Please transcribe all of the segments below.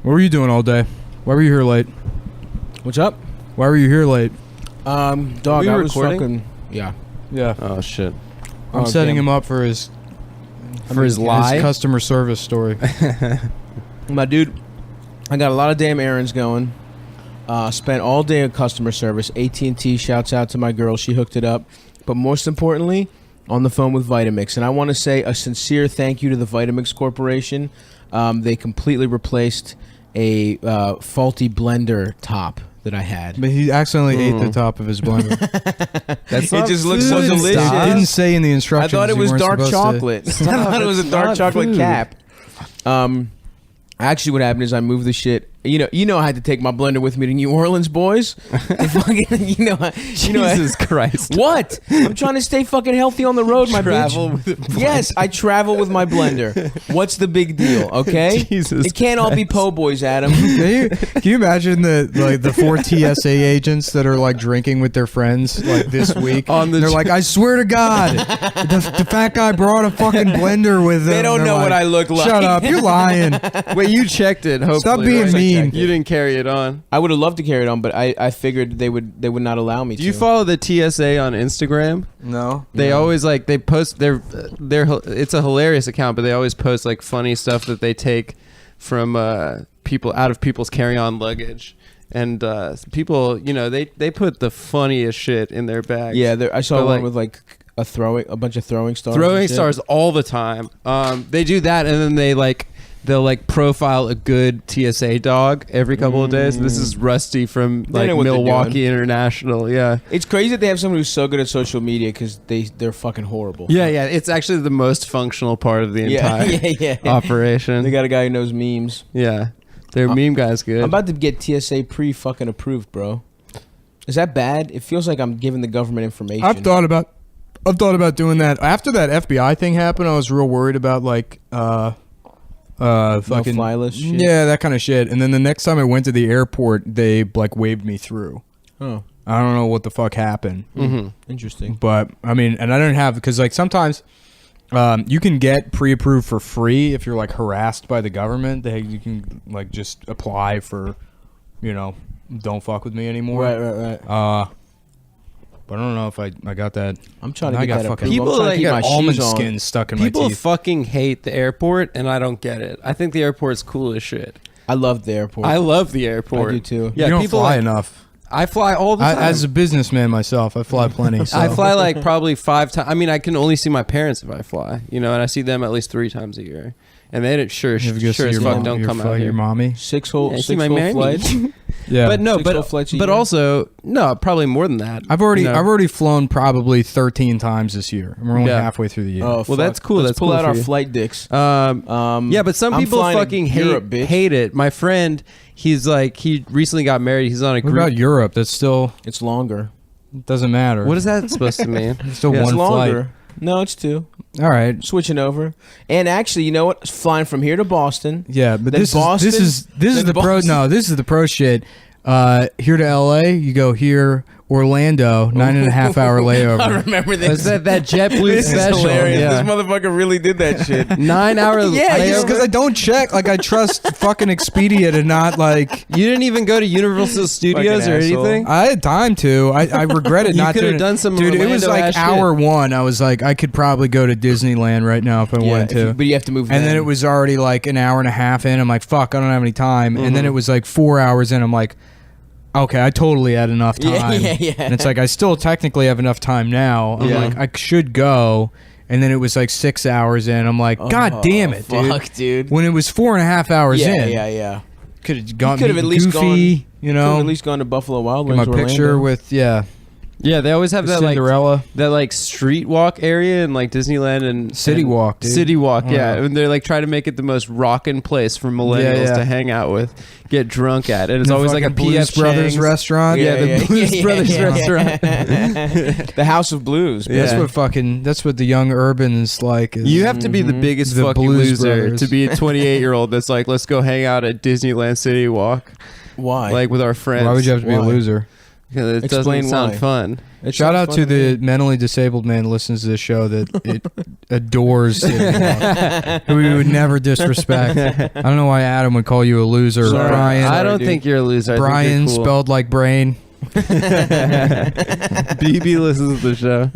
What were you doing all day? Why were you here late? What's up? Why were you here late? Dog, I was fucking... Yeah. Yeah. Oh, shit. I'm setting him up for his lie? His customer service story. My dude, I got a lot of damn errands going. Spent all day at customer service. AT&T, shouts out to my girl. She hooked it up. But most importantly, on the phone with Vitamix. And I want to say a sincere thank you to the Vitamix Corporation. They completely replaced a faulty blender top that I had. But he accidentally ate the top of his blender. It just looks so delicious. It didn't say in the instructions. I thought it was dark chocolate. I thought it was a dark chocolate cap. Actually, what happened is I moved the shit. You know, I had to take my blender with me to New Orleans, boys. Jesus Christ! What? I'm trying to stay fucking healthy on the road, my Travel bitch. with a blender. Yes, I travel with my blender. What's the big deal? Okay, Jesus it can't all be po' boys, Adam. Can you imagine the 4 TSA agents that are like drinking with their friends like this week? They're like, I swear to God, the fat guy brought a fucking blender with him. They don't know what I look like. Shut up, you're lying. Wait, you checked it. Hopefully, Stop being right? mean. You didn't carry it on. I would have loved to carry it on, but I figured they would not allow me to. Do you follow the TSA on Instagram? No. They always they post their it's a hilarious account, but they always post like funny stuff that they take from people out of people's carry-on luggage. And people, they put the funniest shit in their bags. Yeah, I saw one with like a bunch of throwing stars. Throwing stars all the time. They do that, and then they'll profile a good TSA dog every couple of days. This is Rusty from Milwaukee International. Yeah, it's crazy that they have someone who's so good at social media because they're fucking horrible. Yeah. It's actually the most functional part of the entire operation. They got a guy who knows memes. Yeah, their meme guy's good. I'm about to get TSA pre-fucking approved, bro. Is that bad? It feels like I'm giving the government information. I've thought about doing that. After that FBI thing happened, I was real worried about fucking fly list shit? Yeah, that kind of shit. And then the next time I went to the airport, they waved me through. Oh, I don't know what the fuck happened. Mm-hmm. Interesting. But I mean, and I don't have, because sometimes you can get pre-approved for free if you're harassed by the government. You can just apply for, don't fuck with me anymore. Right. But I don't know if I got that. I'm trying to get that fucking people got almond skin stuck in my teeth. People fucking hate the airport, and I don't get it. I think the airport's cool as shit. I love the airport. I love the airport. I do too. Yeah, you don't people fly enough. I fly all the time. As a businessman myself, I fly plenty. So. I fly probably 5 times. I mean, I can only see my parents if I fly, and I see them at least 3 times a year. And they didn't sure as fuck don't come out here. Your mommy? 6 whole my flights. Yeah, but also probably more than that. I've already flown probably 13 times this year. We're only halfway through the year. Oh, well, that's cool. Let's pull out our flight dicks. Yeah, but some people fucking hate it. My friend, he recently got married. He's on a group. What about Europe? That's still... It's longer. It doesn't matter. What is that supposed to mean? It's still one longer. flight. No, it's 2. All right, switching over. And actually, you know what? Flying from here to Boston. Yeah, but this is the pro. No, this is the pro shit. Here to LA, you go here. Orlando, 9.5 hour layover. I remember this. Was that JetBlue special? Hilarious. Yeah. This motherfucker really did that shit. 9 hour yeah, layover? Just because I don't check. I trust fucking Expedia to not You didn't even go to Universal Studios or anything? I had time to. I regretted not doing it. You could have done some Orlando it was hour shit. 1. I was I could probably go to Disneyland right now if I wanted to. But you have to move. And then it was already an hour and a half in. I'm like, fuck, I don't have any time. And then it was 4 hours in. I'm like, okay, I totally had enough time. Yeah. And it's I still technically have enough time now. I'm I should go. And then it was 6 hours in. I'm like, God damn it, dude. Fuck, dude. When it was 4.5 hours in. Yeah. Could have gone at least Goofy, gone. Could have at least gone to Buffalo Wild Wings. My picture with, Yeah, they always have that Cinderella. that street walk area in Disneyland and City Walk, dude. City Walk, yeah. And they're trying to make it the most rockin' place for millennials to hang out with, get drunk at. And it's always a Blues P.F. Brothers Chang's. restaurant. The Blues Brothers restaurant. The House of Blues. That's what the young urbans like. You have to be the biggest fucking Blues loser Brothers. to be a 28-year-old that's let's go hang out at Disneyland City Walk. Why? With our friends. Why would you have to be a loser? It Explain doesn't sound why. fun. It Shout sounds out to fun the me. mentally disabled man who listens to this show that it adores who we would never disrespect. I don't know why Adam would call you a loser. Sorry. Brian, I don't dude. think you're a loser. I Brian think you're cool. spelled like brain. BB listens to the show.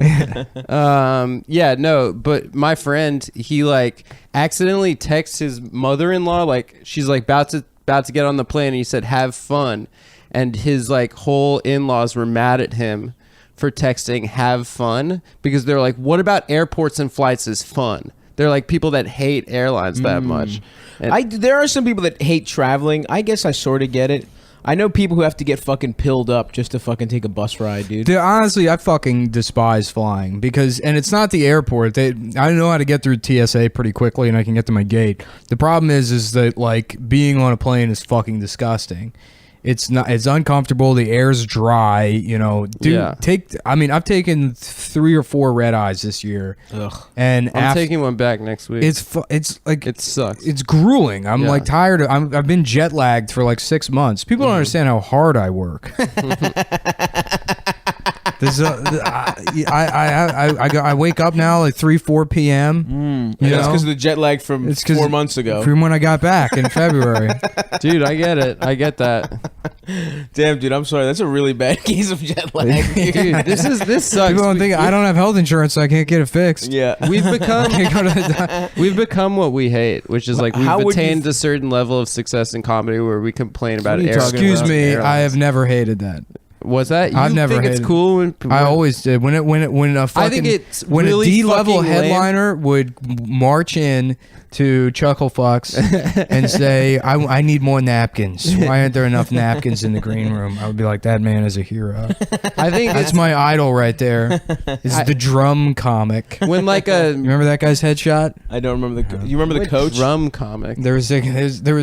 Yeah, no, but my friend, he like accidentally texts his mother-in-law, like she's like about to get on the plane, and he said, "Have fun," and his like whole in-laws were mad at him for texting "have fun" because they're like, "What about airports and flights is fun?" They're like people that hate airlines that much. And There are some people that hate traveling. I guess I sort of get it. I know people who have to get fucking pilled up just to fucking take a bus ride, dude. Dude, honestly, I fucking despise flying and it's not the airport. I know how to get through TSA pretty quickly and I can get to my gate. The problem is that like being on a plane is fucking disgusting. It's uncomfortable. The air's dry, you know. Dude, Yeah. I've taken 3 or 4 red eyes this year. Ugh. And I'm taking one back next week. it's like It sucks. It's grueling. I'm Yeah. like tired. I've been jet lagged for like 6 months. People don't understand how hard I work. I wake up now like 3-4 p.m. And You that's know? because of the jet lag from It's 'cause 4 months ago. from when I got back in February. Dude, I get it. I get that. Damn, dude, I'm sorry. That's a really bad case of jet lag, dude. Dude, this sucks. People don't think I don't have health insurance, so I can't get it fixed. Yeah. We've become Can't go to the we've become what we hate, which is like we've How would you attained a certain level of success in comedy where we complain about are you air. talking Excuse about me, airlines. I have never hated that. Was that? You I've never think it's hated- cool when I always did. When a fucking, I think it's when really a D-level fucking lame. headliner would march in to Chuckle Fucks and say, I need more napkins. Why aren't there enough napkins in the green room? I would be like, that man is a hero. I think That's it's my idol right there. Is the drum comic. You when like a remember that guy's headshot? I don't remember you remember the what coach? drum comic. There was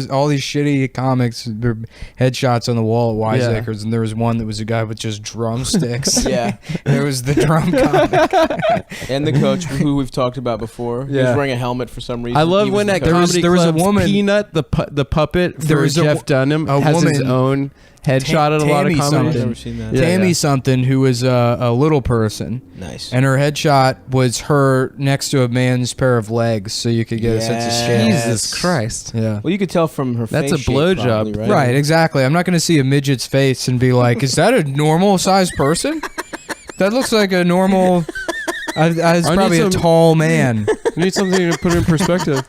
all these shitty comics, their headshots on the wall at Wiseacres, and there was one that was a guy with just drumsticks. Yeah. There was the drum comic. And the coach who we've talked about before. He was Yeah. wearing a helmet for some reason. I love He was when the at coach. comedy there was a clubs, woman- Peanut the puppet There for was a Jeff wo- Dunham a has his woman- own headshot at a lot of Tammy comedy. I've something. never seen that. Yeah, Tammy yeah. something who was a little person, Nice. and her headshot was her next to a man's pair of legs, so you could get a sense of scale. Yes. Jesus Christ. Yeah. Well, you could tell from her That's face a shape, blowjob. probably, Right, exactly. I'm not going to see a midget's face and be like, "Is that a normal sized person? That looks like a normal." It's I need probably a some- tall man. You need something to put it in perspective.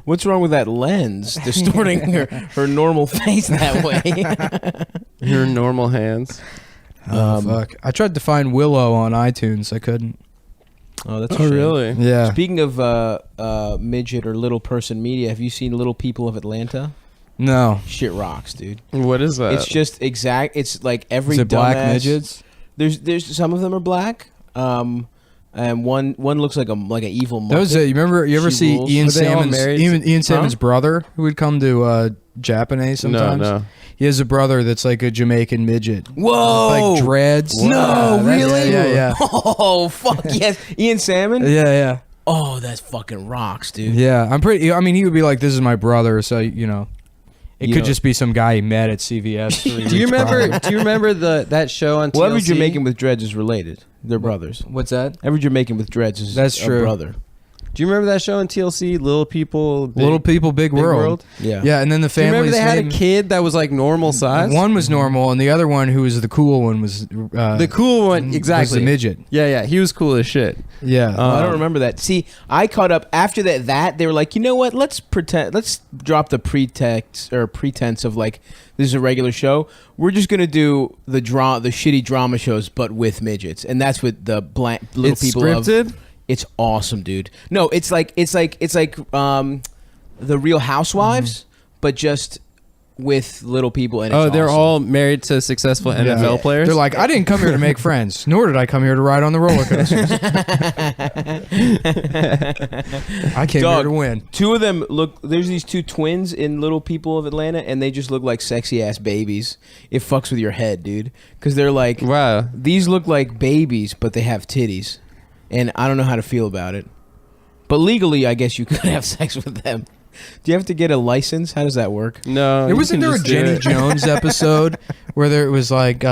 What's wrong with that lens distorting her normal face that way? Your normal hands. Oh fuck! I tried to find Willow on iTunes. I couldn't. Oh, that's a Oh, shame. really? Yeah. Speaking of midget or little person media, have you seen Little People of Atlanta? No. Shit rocks, dude. What is that? It's just exact. It's like every Is it black dumbass- midgets? There's some of them are black. And one looks like an evil That was Muppet. it. You remember? You ever She see rules. Ian Were they all Salmon's married? Ian Salmon's Huh? brother who would come to Japanese sometimes? No. He has a brother that's like a Jamaican midget. Whoa! Like dreads. No, Yeah, that's- really? Yeah, Oh fuck yes, Ian Salmon. yeah. Oh, that's fucking rocks, dude. Yeah, I'm pretty. I mean, he would be like, "This is my brother," so you know, it You could know- just be some guy he met at CVS. Do you remember? Do you remember that show on TLC? Well, every Jamaican with dreads is related. They're brothers. What's that? Every Jamaican with dreads is That's a true. brother. Do you remember that show on TLC? Little People, Little People, Big World. Yeah. Yeah, and then the Do you remember family's they had a name- kid that was like normal size? One was normal, and the other one, who was the cool one, was The cool one, was exactly. the midget. Yeah, he was cool as shit. Yeah. Oh, I Um, don't remember that. See, I caught up after that. They were like, you know what? Let's pretend. Let's drop the pretense of like this is a regular show. We're just gonna do the shitty drama shows, but with midgets, and that's what the little It's people scripted. of. It's awesome, dude. No, it's like the Real Housewives, but just with little people. And it's They're awesome. all married to successful NFL players. They're like, I didn't come here to make friends, nor did I come here to ride on the roller coasters. I came here Dog. to win. Two of them look. There's these two twins in Little People of Atlanta, and they just look like sexy ass babies. It fucks with your head, dude. Because they're like, wow. these look like babies, but they have titties, and I don't know how to feel about it. But legally, I guess you could have sex with them. Do you have to get a license? How does that work? No, Wasn't there a Jenny Jones episode where it was like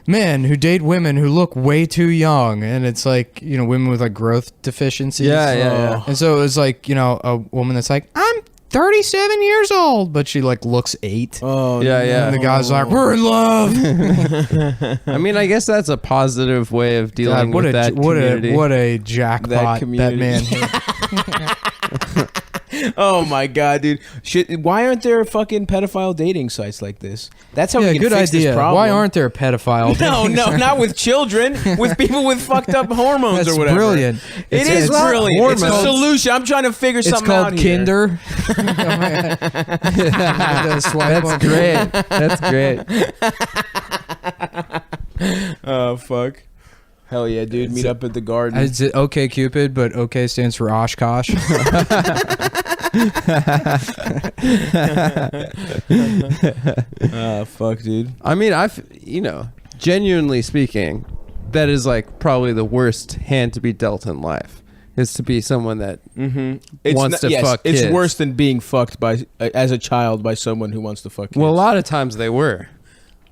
men who date women who look way too young, and it's like, you know, women with like growth deficiencies. Yeah. And so it was like, you know, a woman that's like, I'm 37 years old, but she like looks 8. Oh, Yeah. And the guy's like, we're in love. I mean, I guess that's a positive way of dealing with that community. What a jackpot that man hit. Oh my god, dude! Why aren't there fucking pedophile dating sites like this? That's how we can good fix idea. this problem. Why aren't there pedophile? No, not with children. With people with fucked up hormones That's or whatever. brilliant. It is brilliant. Hormones. It's a solution. I'm trying to figure It's something called out here. Kinder. That's great. Oh fuck! Hell yeah, dude! Meet up at the garden. Is it OK Cupid, but OK stands for Oshkosh? Fuck, dude. I mean, genuinely speaking, that is like probably the worst hand to be dealt in life, is to be someone that wants to fuck kids. It's worse than being fucked by as a child by someone who wants to fuck kids. Well, a lot of times they were.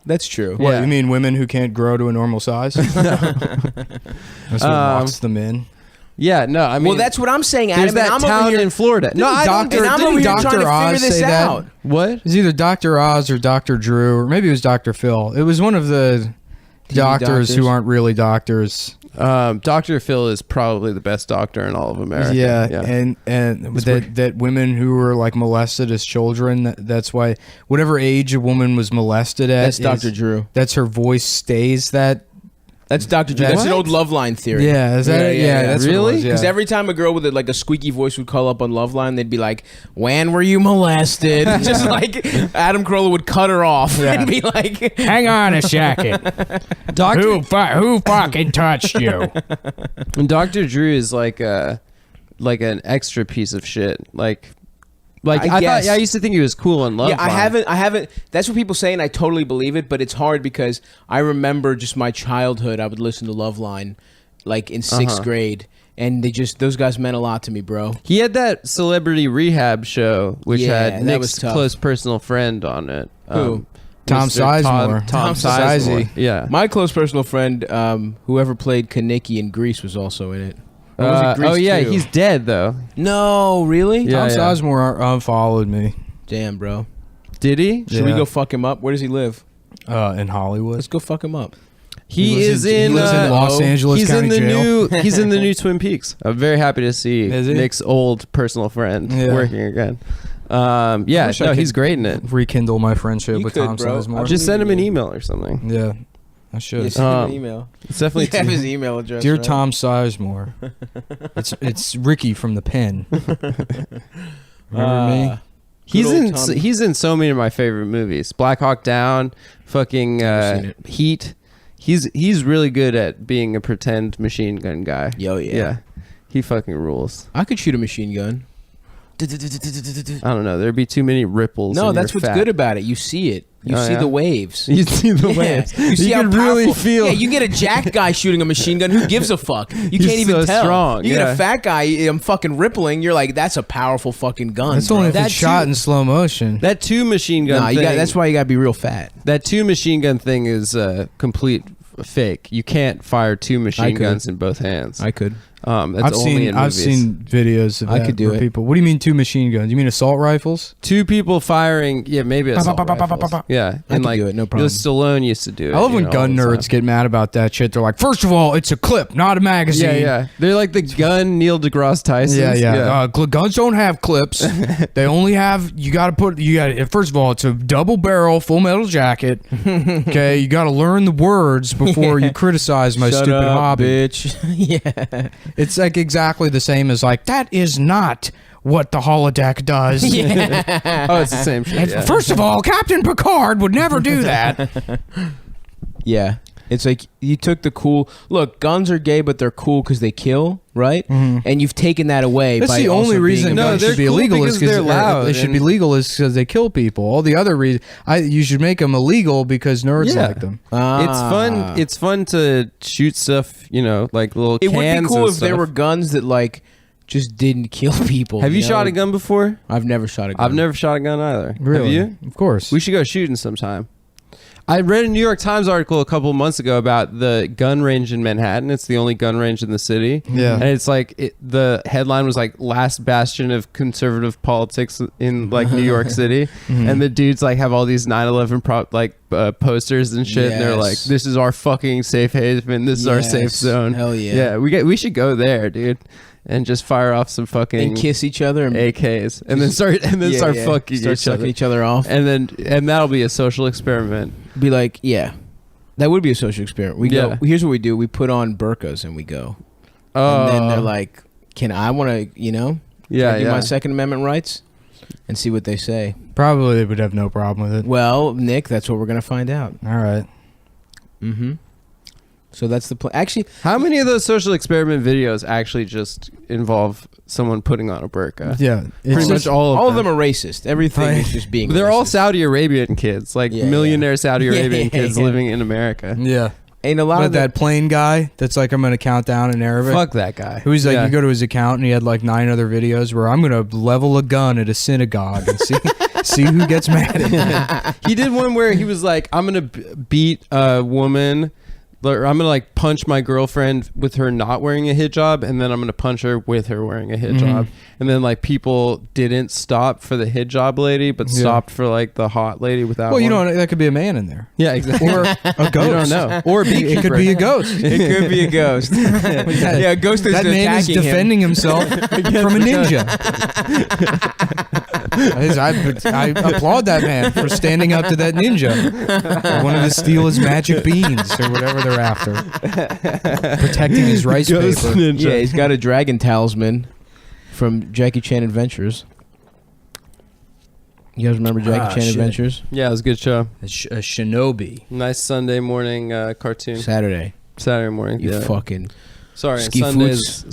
That's true. What, Yeah. you mean women who can't grow to a normal size? That's what locks them in. Yeah, no, I mean, Well, that's what I'm saying, Adam. there's and that I'm over town here, in Florida. No, I don't. and I'm over here Dr. trying to Oz figure this say that? out. What? It was either Dr. Oz or Dr. Drew, or maybe it was Dr. Phil. It was one of the doctors who aren't really doctors. Dr. Phil is probably the best doctor in all of America. Yeah. And that women who were like molested as children, that's why whatever age a woman was molested at, That's Dr. Drew. That's her voice stays that. That's Dr. Drew. That's an old Loveline theory. Yeah, is that it? Yeah, that's Really? what it was, Because yeah. every time a girl with like a squeaky voice would call up on Loveline, they'd be like, "When were you molested?" Just like Adam Carolla would cut her off and be like, Hang on a second. Who fucking touched you? And Dr. Drew is like an extra piece of shit. I used to think he was cool on Love. Yeah, I haven't. That's what people say, and I totally believe it. But it's hard because I remember just my childhood. I would listen to Loveline, like in 6th grade, and those guys meant a lot to me, bro. He had that celebrity rehab show, which Yeah, had that was Nick's tough. close personal friend on it. Who? Tom Mr. Sizemore. Tom Sizey. Sizemore. Yeah. My close personal friend, whoever played Kaneki in Grease, was also in it. Or was it Grease Oh yeah, 2? he's dead though. No, really? Yeah. Tom Sizemore unfollowed me. Damn, bro. Did he? Should we Yeah. go fuck him up? Where does he live? In Hollywood. Let's go fuck him up. He lives is he lives in Los Angeles He's County in the Jail. he's in the new Twin Peaks. I'm very happy to see Is he? Nick's old personal friend Yeah. working again. Yeah, wish I no, could he's great in it. Rekindle my friendship You with could, Tom bro. Sizemore. Just send him an email or something. Yeah, I should. Yeah, send him an email. It's definitely You have his email address. Dear right? Tom Sizemore, it's Ricky from The Pen. Remember me? He's Good old in Tommy. he's in so many of my favorite movies. Black Hawk Down, fucking Never seen it. Heat. He's really good at being a pretend machine gun guy. Yo, yeah. Yeah. He fucking rules. I could shoot a machine gun. I don't know. There'd be too many ripples. No, in that's your what's fat. good about it. You see it. You Oh, see yeah? the waves. You see the Yeah. waves. You see how can really powerful- feel. Yeah, you get a jacked guy shooting a machine gun. Who gives a fuck? You He's can't even so tell. strong, You get yeah. a fat guy. I'm fucking rippling. You're like, that's a powerful fucking gun. That's bro. only if That it's shot too- in slow motion. That two machine gun Nah, thing. that's why you gotta be real fat. That two machine gun thing is complete fake. You can't fire two I machine could. guns in both hands. I could. That's I've only in I've movies. seen videos of I that could do where it. people. What do you mean 2 machine guns? You mean assault rifles? Two people firing. Yeah, maybe assault rifles. Yeah, I could do it, no problem. Stallone used to do it. I love you when know, gun all the nerds time. get mad about that shit. They're like, first of all, it's a clip, not a magazine. Yeah, yeah. They're like the gun Neil deGrasse Tyson. Yeah. Guns don't have clips. They only have. You got to. First of all, it's a double barrel, full metal jacket. Okay, you got to learn the words before you criticize my Shut stupid up, hobby. bitch. Yeah. It's like exactly the same as like that is not what the holodeck does. Oh, it's the same shit. And Yeah. first of all, Captain Picard would never do that. Yeah. It's like you took the cool look. Guns are gay, but they're cool because they kill, right? And you've taken that away. That's by the also only being reason a No, guns they're should be cool illegal is because they're loud they should and- be legal is because they kill people. All the other reasons, you should make them illegal because nerds Yeah. like them. It's fun. It's fun to shoot stuff. You know, like little. It would be cans cool and if there stuff. were guns that like just didn't kill people. Have you know? shot a gun before? I've never shot a gun. I've never shot a gun either. Really? Have you? Of course. We should go shooting sometime. I read a New York Times article a couple of months ago about the gun range in Manhattan. It's the only gun range in the city. Yeah. And it's like the headline was like last bastion of conservative politics in like New York City. And the dudes like have all these 9/11 posters and shit. And they're like, Yes. this is our fucking safe haven. This is our safe Yes. zone. Hell yeah. Yeah. We should go there, dude. And just fire off some fucking And kiss each other and AKs. And then start fucking start sucking each other off. and that'll be a social experiment. Be like, yeah, that would be a social experiment. We Yeah. go. Here's what we do: we put on burqas and we go. Oh, And then they're like, "Can I want to? Can I do my Second Amendment rights?" And see what they say. Probably they would have no problem with it. Well, Nick, that's what we're gonna find out. All right. Mm-hmm. So that's the plan. Actually, How many of those social experiment videos actually just involve someone putting on a burqa? Yeah. Pretty It's much just, all of them are racist. Everything Right. is just being. They're all racist. Saudi Arabian kids, like Yeah, millionaire Saudi Yeah, Arabian yeah, kids yeah. living in America. yeah. And a lot But of that plane guy that's like, I'm going to count down in Arabic. Fuck that guy. Who's like, Yeah. you go to his account and he had like 9 other videos where I'm going to level a gun at a synagogue and see who gets mad at me. He did one where he was like, I'm gonna beat a woman, or I'm gonna like punch my girlfriend with her not wearing a hijab, and then I'm gonna punch her with her wearing a hijab. And then like people didn't stop for the hijab lady, but Yeah. stopped for like the hot lady without. Well, you one. know, that could be a man in there. Yeah, exactly. Or a ghost. You don't know. Or a It could be a ghost. it could be a ghost. Yeah, a ghost is That man is attacking him. defending himself from a ninja. I applaud that man for standing up to that ninja. I wanted to steal his magic beans or whatever they're after. Protecting his rice Ghost paper. ninja. Yeah, he's got a dragon talisman from Jackie Chan Adventures. You guys remember Jackie Chan shit. Adventures? Yeah, it was a good show. A shinobi. Nice Sunday morning cartoon. Saturday. Saturday morning. You Yeah. fucking. Sorry, Ski Sundays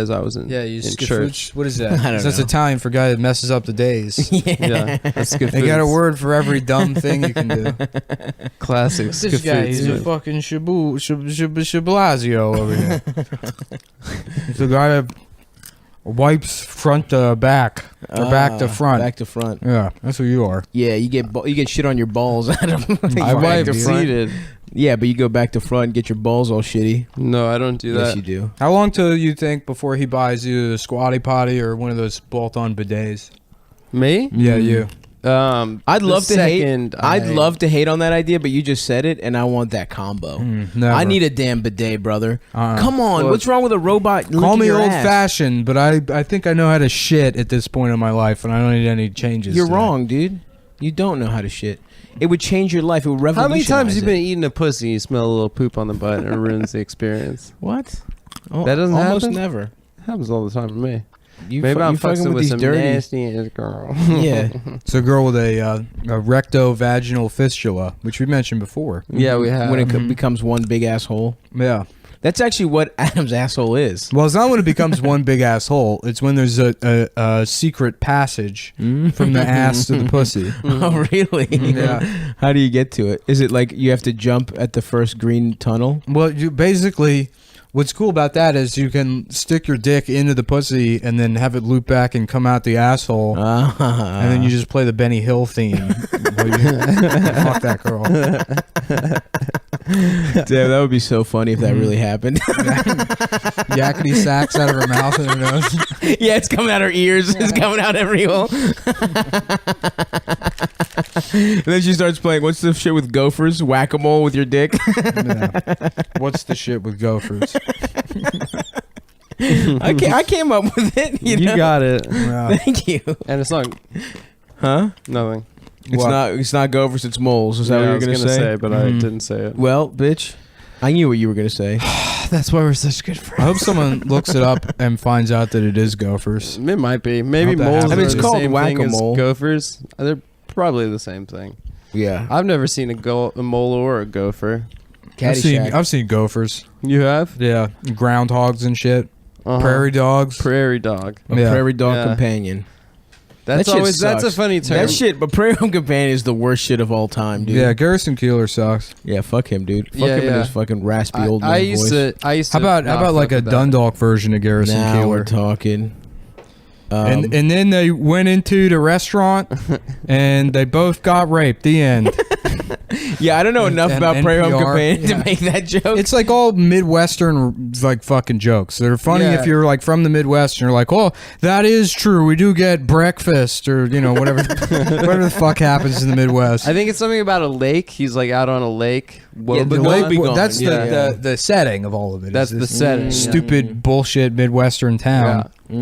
I was in. Yeah, you in church. What is that? I don't That's know. Italian for guy that messes up the days. Yeah, that's good. They got a word for every dumb thing you can do. Classic. This guy, he's a fucking Shablasio over here. He's the guy that wipes front to back or back to front. Back to front. Yeah, that's who you are. Yeah, you get shit on your balls, Adam. I Back wiped to front. seated. Yeah, but you go back to front and get your balls all shitty. No, I don't do Yes, that. you do. How long till you think before he buys you a squatty potty or one of those bolt-on bidets? Me? Yeah, you. I'd love to hate. I'd I- love to hate on that idea, but you just said it, and I want that combo. Never. I need a damn bidet, brother. Uh-uh. Come on, Well, what's wrong with a robot? Call licking me your ass? old-fashioned, but I think I know how to shit at this point in my life, and I don't need any changes. You're to that. wrong, dude. You don't know how to shit. It would change your life. It would How revolutionize many times you it. been eating a pussy? You smell a little poop on the butt and it ruins the experience. What? Oh, That doesn't almost happen? never. It happens all the time to me. You Maybe I'm you fucking fucking with these some dirty. nasty ass girl. Yeah. It's a girl with a recto-vaginal fistula, which we mentioned before. Yeah, we have. When it becomes one big asshole. Yeah. That's actually what Adam's asshole is. Well, it's not when it becomes one big asshole. It's when there's a secret passage from the ass to the pussy. Oh, really? Yeah. How do you get to it? Is it like you have to jump at the first green tunnel? Well, you basically, what's cool about that is you can stick your dick into the pussy and then have it loop back and come out the asshole, and then you just play the Benny Hill theme. While you fuck that girl. Damn, that would be so funny if that really happened. Yakety sax out of her mouth and her nose. Yeah, it's coming out her ears. It's coming out every hole. And then she starts playing, what's the shit with gophers? Whack-a-mole with your dick? Yeah. What's the shit with gophers? I came up with it. You, You know? got it. Yeah. Thank you. And it's not Huh? nothing. It's not gophers, it's moles. Is that Yeah, what I you're was going to gonna say? but I didn't say it. Well, bitch, I knew what you were going to say. That's why we're such good friends. I hope someone looks it up and finds out that it is gophers. It might be. Maybe hope that moles happens. I mean, are it's the called same thing as whack-a-mole. gophers. They're probably the same thing. Yeah. I've never seen a mole or a gopher. I've seen gophers. You have? Yeah, groundhogs and shit. Uh-huh. Prairie dogs. Prairie dog. A Yeah. prairie dog Yeah. companion. That's That shit always that's a sucks. funny term. That shit, but prairie dog companion is the worst shit of all time, dude. Yeah, Garrison Keeler sucks. Yeah, fuck him, dude. Fuck Yeah, him in yeah. his fucking raspy old man I used voice. to. How about like a Dundalk version of Garrison Now we're Keeler? talking. And then they went into the restaurant and they both got raped. The end. Yeah, I don't know enough And about Prairie Home NPR, Companion yeah. to make that joke. It's like all Midwestern like fucking jokes. They're funny Yeah. if you're like from the Midwest and you're like, oh, that is true. We do get breakfast or whatever, whatever the fuck happens in the Midwest. I think it's something about a lake. He's like out on a lake. Yeah, the Wobegon. lake be gone. That's Yeah. the setting of all of it. That's is the this setting. Stupid bullshit Midwestern town. Yeah.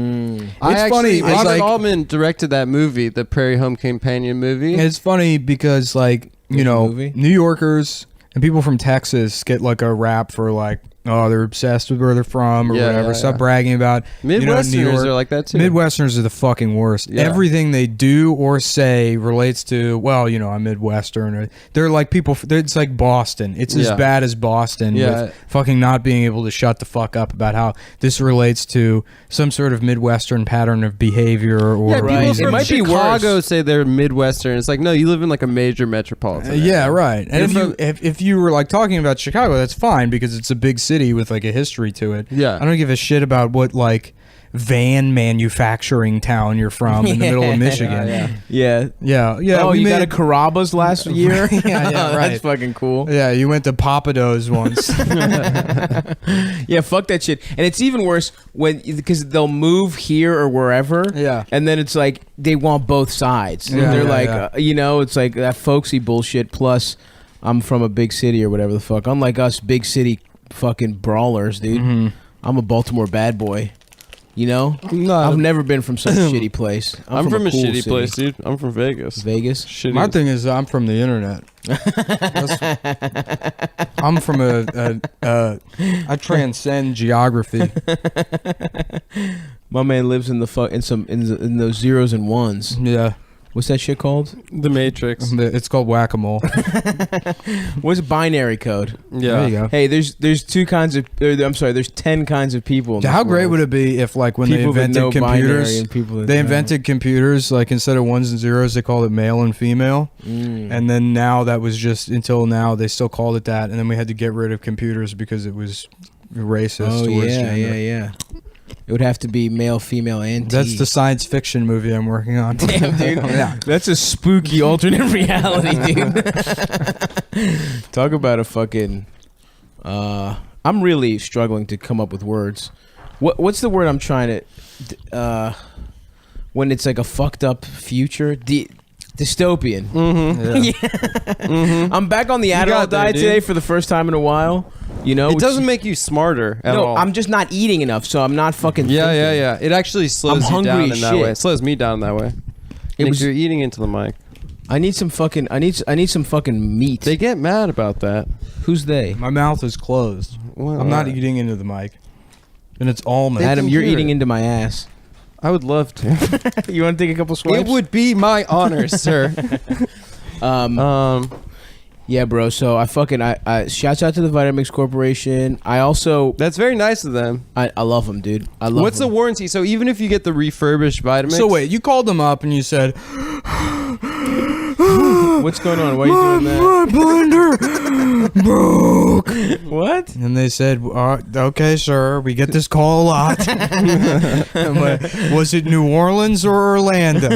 It's funny. It's Robert like, Altman directed that movie, the Prairie Home Companion movie. it's funny because like There's a movie? New Yorkers and people from Texas get like a rap for like, oh, they're obsessed with where they're from or Yeah, whatever. yeah, Stop yeah. bragging about Midwesterners New York. are like that too. Midwesterners are the fucking worst. Yeah. Everything they do or say relates to, well, I'm Midwestern. Or they're like people. It's like Boston. It's as Yeah. bad as Boston. Yeah. With fucking not being able to shut the fuck up about how this relates to some sort of Midwestern pattern of behavior or Yeah, people Right. It from might be Chicago worse. say they're Midwestern. It's like, no, you live in like a major metropolitan. area. Yeah, right. And You're if you were like talking about Chicago, that's fine because it's a big city with like a history to it. Yeah. I don't give a shit about what like van manufacturing town you're from in the middle of Michigan. Yeah. Yeah. Yeah. Oh, we you made got a Carrabba's last year? yeah, right. That's fucking cool. Yeah, you went to Papados once. Yeah, fuck that shit. And it's even worse because they'll move here or wherever. Yeah. And then it's like they want both sides. Yeah, They're yeah, like, yeah. it's like that folksy bullshit. Plus, I'm from a big city or whatever the fuck. Unlike us big city fucking brawlers, dude. Mm-hmm. I'm a Baltimore bad boy. No, I've never been from some shitty place. I'm from a cool shitty city. place, dude. I'm from Vegas. Vegas. Shitty. My thing is, I'm from the internet. I'm from I transcend geography. My man lives in in those zeros and ones. Yeah, What's that shit called? The Matrix. it's called whack-a-mole. What's binary code? Yeah. There you go. Hey, there's 10 kinds of people. In How this great world. would it be if, like, when People they that know invented binary computers, and people that they don't. invented computers, like instead of ones and zeros, they called it male and female. And then now that was just until now they still called it that, and then we had to get rid of computers because it was racist. Oh towards yeah, gender. yeah. It would have to be male, female, and T. That's the science fiction movie I'm working on. Damn, dude. Yeah. That's a spooky alternate reality, dude. Talk about a fucking. I'm really struggling to come up with words. What's the word I'm trying to? When it's like a fucked up future, dystopian. Yeah. I'm back on the got Adderall there, diet dude. today for the first time in a while. You know, It which- doesn't make you smarter at No, all. I'm just not eating enough, so I'm not fucking. yeah, thinking. yeah, yeah. It actually slows I'm you down hungry in as that shit. way. It slows me down that way. It Nick, was- you're eating into the mic. I need some fucking. I need some fucking meat. They get mad about that. Who's they? My mouth is closed. Well, I'm not alright. eating into the mic. And it's all me. Adam, can you're hear eating it. into my ass. I would love to. You want to take a couple swipes? It would be my honor, sir. Yeah, bro. So I shouts out to the Vitamix Corporation. I also That's very nice of them. I love them, dude. I love. What's the them. warranty? So even if you get the refurbished Vitamix, So wait, you called them up and you said, What's going on? Why are you doing that? my blender broke. What? And they said, okay, sir, we get this call a lot. I'm like, was it New Orleans or Orlando?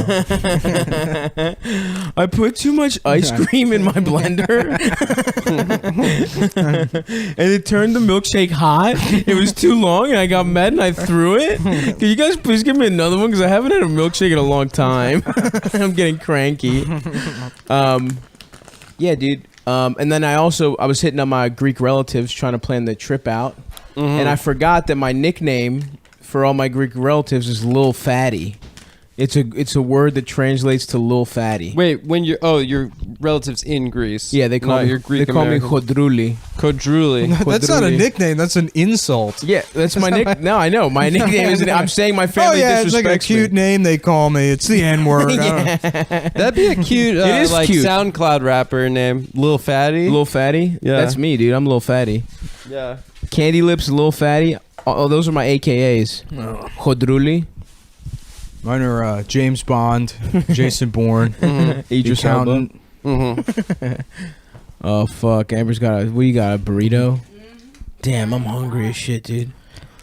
I put too much ice cream in my blender, and it turned the milkshake hot. It was too long, and I got mad and I threw it. Can you guys please give me another one? Because I haven't had a milkshake in a long time. I'm getting cranky. Yeah, dude. And then I was hitting up my Greek relatives trying to plan the trip out, and I forgot that my nickname for all my Greek relatives is Lil Fatty. It's a word that translates to Lil Fatty. wait, when your relatives in Greece. Yeah, they call me. your Greek They call me American. Chodruli. Kodruli. That's not a Quadruli. nickname. That's an insult. Yeah, that's my nick. No, I know my nickname is. I'm saying my Oh, family yeah, it's like a disrespects me. cute name they call me. It's the N-word. Yeah. That'd be a cute, It is like cute. SoundCloud rapper name, Lil Fatty. Lil Fatty. Yeah. That's me, dude. I'm Lil Fatty. Yeah. Candy Lips, Lil Fatty. Oh, those are my AKAs. Chodruli. Mine are James Bond, Jason Bourne, the Idris Elba. accountant. Mm-hmm. Oh fuck, Amber's got a. What you got? A burrito? Damn, I'm hungry as shit, dude.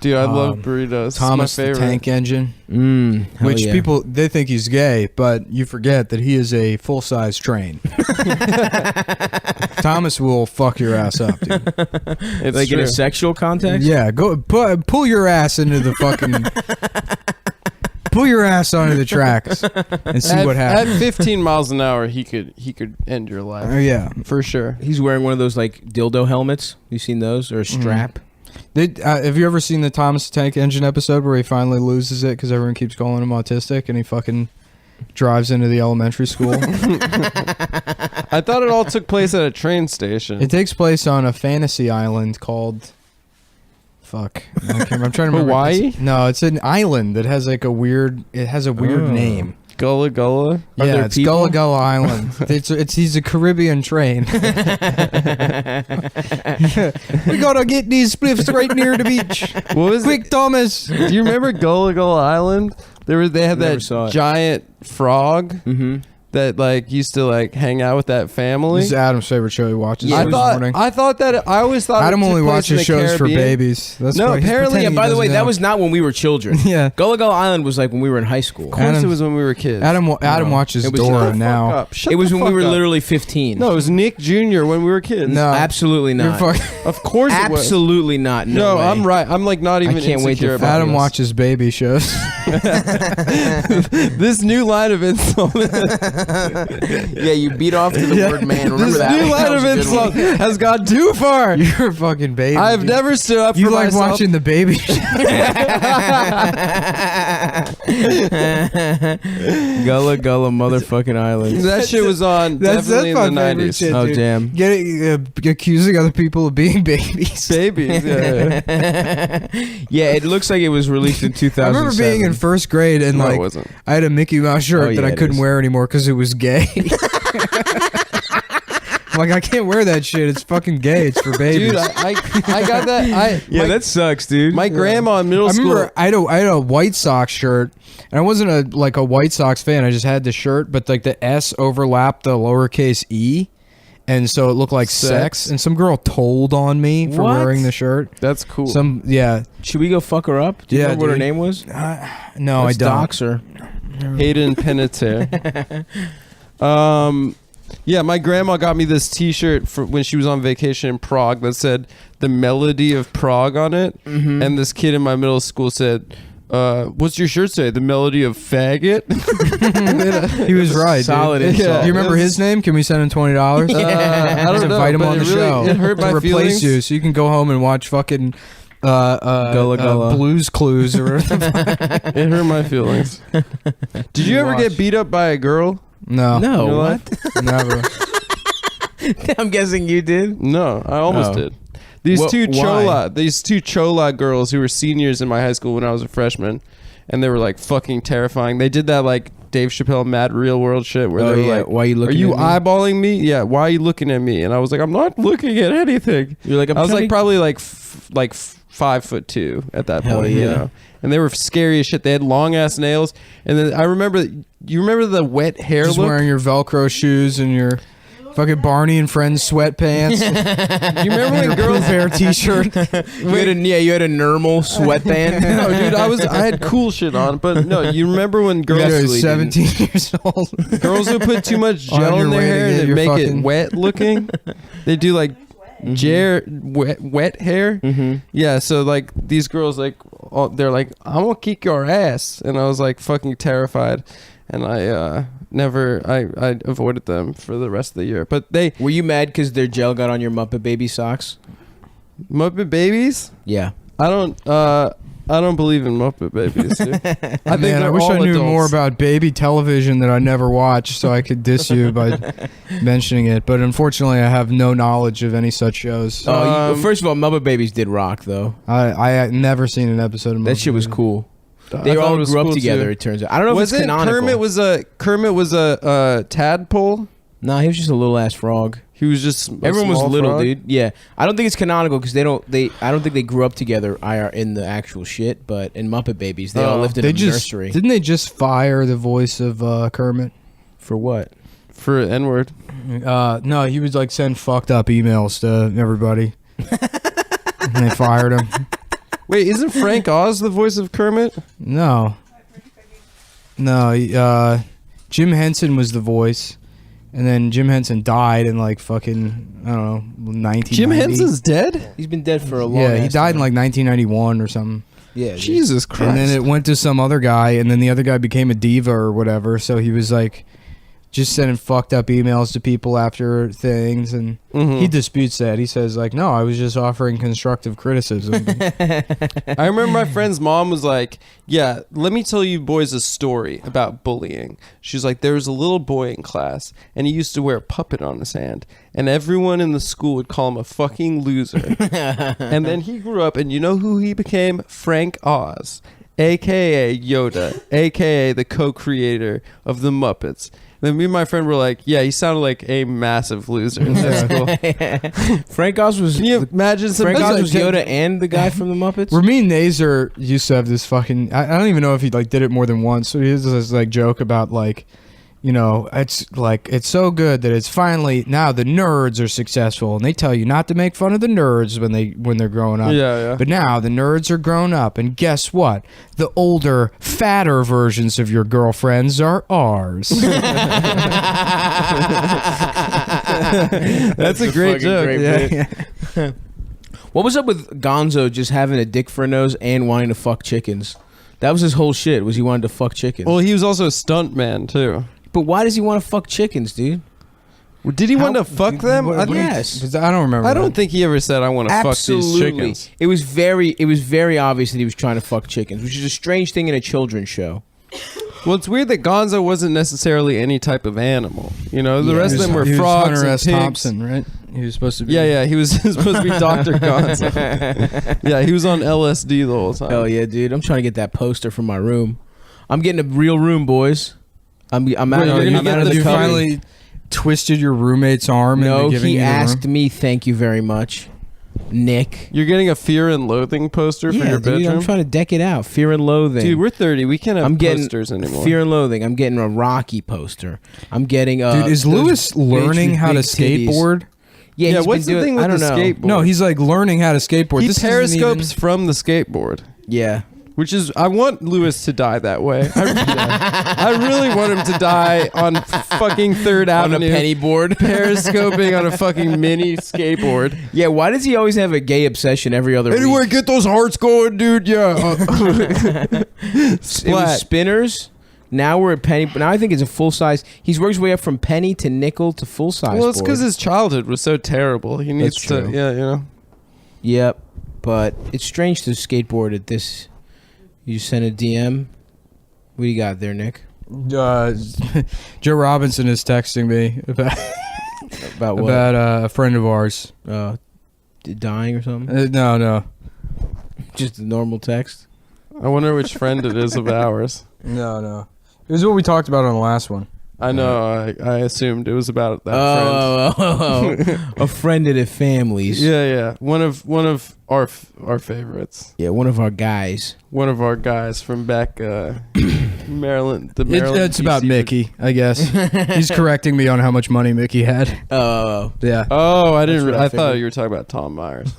Dude, I love burritos. Thomas it's my the favorite. Tank Engine, Which which people they think he's gay, but you forget that he is a full size train. Thomas will fuck your ass up, dude. It's like in true. a sexual context. Yeah, go pull your ass into the fucking. Pull your ass onto the tracks and see what happens. At 15 miles an hour, he could end your life. Yeah, For sure. He's wearing one of those like dildo helmets. You seen those or a strap? have you ever seen the Thomas the Tank Engine episode where he finally loses it because everyone keeps calling him autistic and he fucking drives into the elementary school? I thought it all took place at a train station. It takes place on a fantasy island called. Fuck, I'm trying to remember. Hawaii? No, it's an island that has like a weird. It has a weird name. Gullah Gullah. Yeah, it's people? Gullah Gullah Island. He's a Caribbean train. We gotta get these spliffs right near the beach. What was Quick, it? Thomas. Do you remember Gullah Gullah Island? They had Never that saw it. giant frog Mm-hmm. that like used to like hang out with that family. This is Adam's favorite show he watches I every morning. always thought Adam it took only place in watches the shows for Caribbean. babies. That's No, why he's apparently- pretending Yeah. By he the way, doesn't that know. was not when we were children. Yeah. Gullah Gullah Island was like when we were in high school. Of course, Adam- it was when we were kids. Adam watches It was Dora not. now. Up. Shut It was the when we fuck were up. literally 15. No, it was Nick Jr. when we were kids. No, absolutely You're not. fucking- Of course it was. Absolutely not. No, way. I'm right. I'm like not even I can't wait to insecure about Adam this. watches baby shows. This new line of insult. Yeah, you beat off to the word man. Remember This that? new line That of was a good insult one. has gone too far. You're a fucking baby. I've dude. never stood up You for like myself. watching the baby show? Gullah Gullah motherfucking Island. That shit was on That's definitely my in the favorite 90s. shit, Oh dude. damn. Accusing other people of being babies. Babies, yeah. Yeah, it looks like it was released in 2007. I remember being in first grade and No, it like wasn't. I had a Mickey Mouse shirt Oh, that yeah, I it couldn't is. wear anymore because it was gay. I'm like, I can't wear that shit. It's fucking gay. It's for babies. Dude, I got that. Yeah, that sucks, dude. my grandma in middle I school. remember I had a White Sox shirt, and I wasn't a White Sox fan. I just had the shirt, but like the S overlapped the lowercase e, and so it looked like sex. And some girl told on me for What? wearing the shirt. That's cool. Should we go fuck her up? Do you Yeah, remember what her dude. name was? No, Let's I don't. dox her. Hayden Panettiere. Yeah, my grandma got me this T-shirt for when she was on vacation in Prague that said "The Melody of Prague" on it, and this kid in my middle school said, "What's your shirt say? The Melody of Faggot?" He was right. Solid Dude. insult. Do you remember his name? Can we send him $20? I don't know. Invite him but on the it really, show It hurt to my replace feelings. you, so you can go home and watch fucking Gullah Gullah. Blues Clues or whatever. It hurt my feelings. Did you ever get beat up by a girl? No, No, You know what? never. I'm guessing you did. No, I almost Oh. did. These Why? two Chola girls who were seniors in my high school when I was a freshman, and they were like fucking terrifying. They did that like Dave Chappelle Mad Real World shit where Oh, they were yeah. like, Why are you looking "Are you at me?" eyeballing me? Yeah, why are you looking at me?" And I was like, "I'm not looking at anything." You're like, I was like trying to- probably like 5'2" at that Hell point, yeah. you know. And they were scary as shit. They had long ass nails, and then I remember. You remember the wet hair Just look? wearing your Velcro shoes and your fucking Barney and Friends sweatpants. You remember when girls Hair T-shirt. you had a normal sweatband. No, dude, I had cool shit on, but no, you remember when You're girls 17 years old. girls would put too much On gel your in their way to hair get and your make fucking- it wet looking? They do like wet hair. Mm-hmm. Yeah, so like these girls they're like, "I'm gonna kick your ass," and I was like fucking terrified, and I avoided them for the rest of the year. But they Were you mad because their gel got on your Muppet Baby socks? Muppet Babies. Yeah. I don't believe in Muppet Babies. Dude. I think Man, I they're wish I all knew adults. more about baby television that I never watched, so I could diss you by mentioning it. But unfortunately, I have no knowledge of any such shows. Well, first of all, Muppet Babies did rock though. I had never seen an episode of That Muppet shit was Babies. cool. I They thought all it was grew up cool, together. too. It turns out. I don't know Was if it's it canonical. Kermit was a tadpole? Nah, he was just a little ass frog. He was just Everyone was small little, frog? dude. Yeah, I don't think it's canonical because I don't think they grew up together in the actual shit. But in Muppet Babies, they all Oh. lived in They a just nursery. didn't they just fire the voice of Kermit? For what? For N-word. No, he would like send fucked up emails to everybody, and they fired him. Wait, isn't Frank Oz the voice of Kermit? No. Jim Henson was the voice, and then Jim Henson died in like fucking, I don't know, 1990. Jim Henson's dead? He's been dead for a long. Yeah, he died in time. like 1991 or something. Yeah, Jesus Christ. And then it went to some other guy, and then the other guy became a diva or whatever. So he was like, just sending fucked up emails to people after things, and he disputes that. He says like, no, I was just offering constructive criticism. I remember my friend's mom was like, yeah, let me tell you boys a story about bullying. She's like, there was a little boy in class, and he used to wear a puppet on his hand, and everyone in the school would call him a fucking loser. And then he grew up, and you know who he became? Frank Oz, a.k.a. Yoda, a.k.a. the co-creator of the Muppets. Then me and my friend were like, yeah, he sounded like a massive loser in that school. Frank Oz was. Can you imagine some Frank Oz was like- Yoda and the guy from the Muppets. Ramin Nazer used to have this fucking, I don't even know if he like did it more than once. So he has this like joke about like, you know, it's like, it's so good that it's finally, now the nerds are successful, and they tell you not to make fun of the nerds when they're growing up. Yeah. But now the nerds are grown up, and guess what? The older, fatter versions of your girlfriends are ours. That's a great joke. Great What was up with Gonzo just having a dick for a nose and wanting to fuck chickens? That was his whole shit. Was he wanted to fuck chickens? Well, he was also a stunt man too. But why does he want to fuck chickens, dude? Did he want to fuck them? Yes. I don't remember. I don't think he ever said I want to fuck these chickens. It was very obvious that he was trying to fuck chickens, which is a strange thing in a children's show. Well, it's weird that Gonzo wasn't necessarily any type of animal. You know, the rest of them were he was frogs Hunter and S. pigs. Thompson, right? He was supposed to be. Yeah, he was supposed to be Dr. Gonzo. Yeah, he was on LSD the whole time. Hell yeah, dude! I'm trying to get that poster from my room. I'm getting a real room, boys. I'm out of You the cupboard. finally twisted your roommate's arm. No, into giving he you the asked room? me. Thank you very much, Nick. You're getting a Fear and Loathing poster for your dude, bedroom? I'm trying to deck it out. Fear and Loathing. Dude, we're 30. We can't have I'm getting posters anymore. Fear and Loathing. I'm getting a Rocky poster. I'm getting. Dude, is those Lewis bitch learning with how to big titties. skateboard? Yeah, he's what's been the doing, thing with I don't the know. skateboard? No, he's like learning how to skateboard. He This isn't periscopes even- from the skateboard. Yeah. Which is, I want Lewis to die that way. I really want him to die on fucking 3rd On a Avenue. penny board. Periscoping on a fucking mini skateboard. Yeah, why does he always have a gay obsession every other Anyway, week? get those hearts going, dude. Yeah. It was Splat. spinners. Now we're at penny. Now I think it's a full size. He's worked his way up from penny to nickel to full size. Well, it's board. because his childhood was so terrible. He needs That's to, true. yeah, you know. Yep, but it's strange to skateboard at this. You sent a DM. What do you got there, Nick? Joe Robinson is texting me about About what? about a friend of ours. Dying or something? No. Just a normal text. I wonder which friend it is of ours. No. It was what we talked about on the last one. I know. I assumed it was about that friend. A friend of the family's. Yeah. One of our favorites. Yeah, one of our guys. One of our guys from back Maryland. The Maryland. It's about DC. Mickey, I guess. He's correcting me on how much money Mickey had. Oh. Yeah. Oh, I That's didn't. what I I thought figured. you were talking about Tom Myers.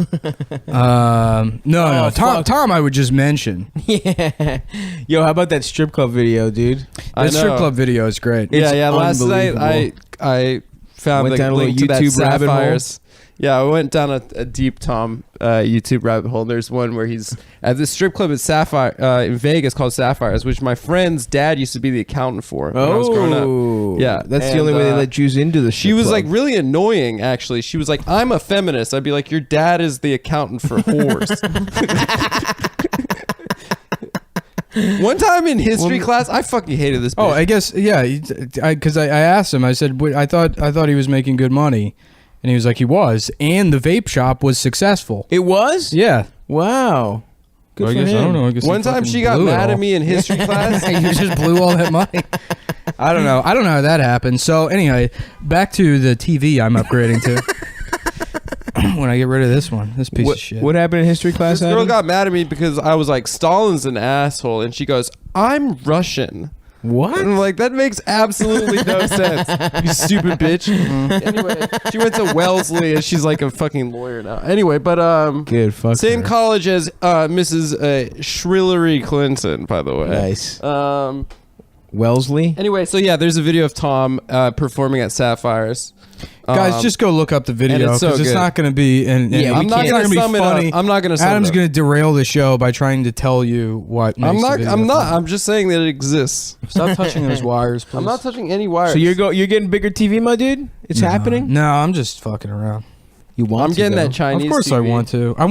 No. Oh, fuck. Tom, I would just mention. Yeah. Yo, how about that strip club video, dude? I That strip know. club video is great. It's Yeah. Last night unbelievable. I found Went the down a link little to that YouTube rabbit hole. Sapphires. Yeah, I went down a deep Tom YouTube rabbit hole. There's one where he's at this strip club at Sapphire in Vegas called Sapphires, which my friend's dad used to be the accountant for when I was growing up. Yeah, That's the and, only way they let Jews into the She strip was club. like really annoying, actually. She was like, "I'm a feminist." I'd be like, "Your dad is the accountant for whores." One time in history class, I fucking hated this bitch. Oh, I guess because I asked him. I said, I thought he was making good money, and he was like, he was, and the vape shop was successful. It was? Yeah. Wow. Good Well, for I guess him. I don't know. I guess One he time fucking she got blew it mad all. at me in history class. You just blew all that money. I don't know how that happened. So anyway, back to the TV I'm upgrading to. When I get rid of this one, this piece of shit. What happened in history class? This girl Adam? got mad at me because I was like, Stalin's an asshole. And she goes, I'm Russian. What? And I'm like, that makes absolutely no sense. You stupid bitch. Anyway, she went to Wellesley and she's like a fucking lawyer now. Anyway, but Good. Fuck same her. college as Mrs. Shrillery Clinton, by the way. Nice. Wellesley. Anyway, so yeah, there's a video of Tom performing at Sapphires. Guys, just go look up the video and because it's so it's good. not going to be. And Yeah, I'm not going gonna to be sum it funny. up. I'm not gonna sum Adam's it up. going to derail the show by trying to tell you what. Makes I'm the not. video I'm not. funny. I'm just saying that it exists. Stop touching those wires, please. I'm not touching any wires. So you're getting bigger TV, my dude? It's happening. No, I'm just fucking around. You want? I'm getting to, that Chinese. Of course, TV. I want to. I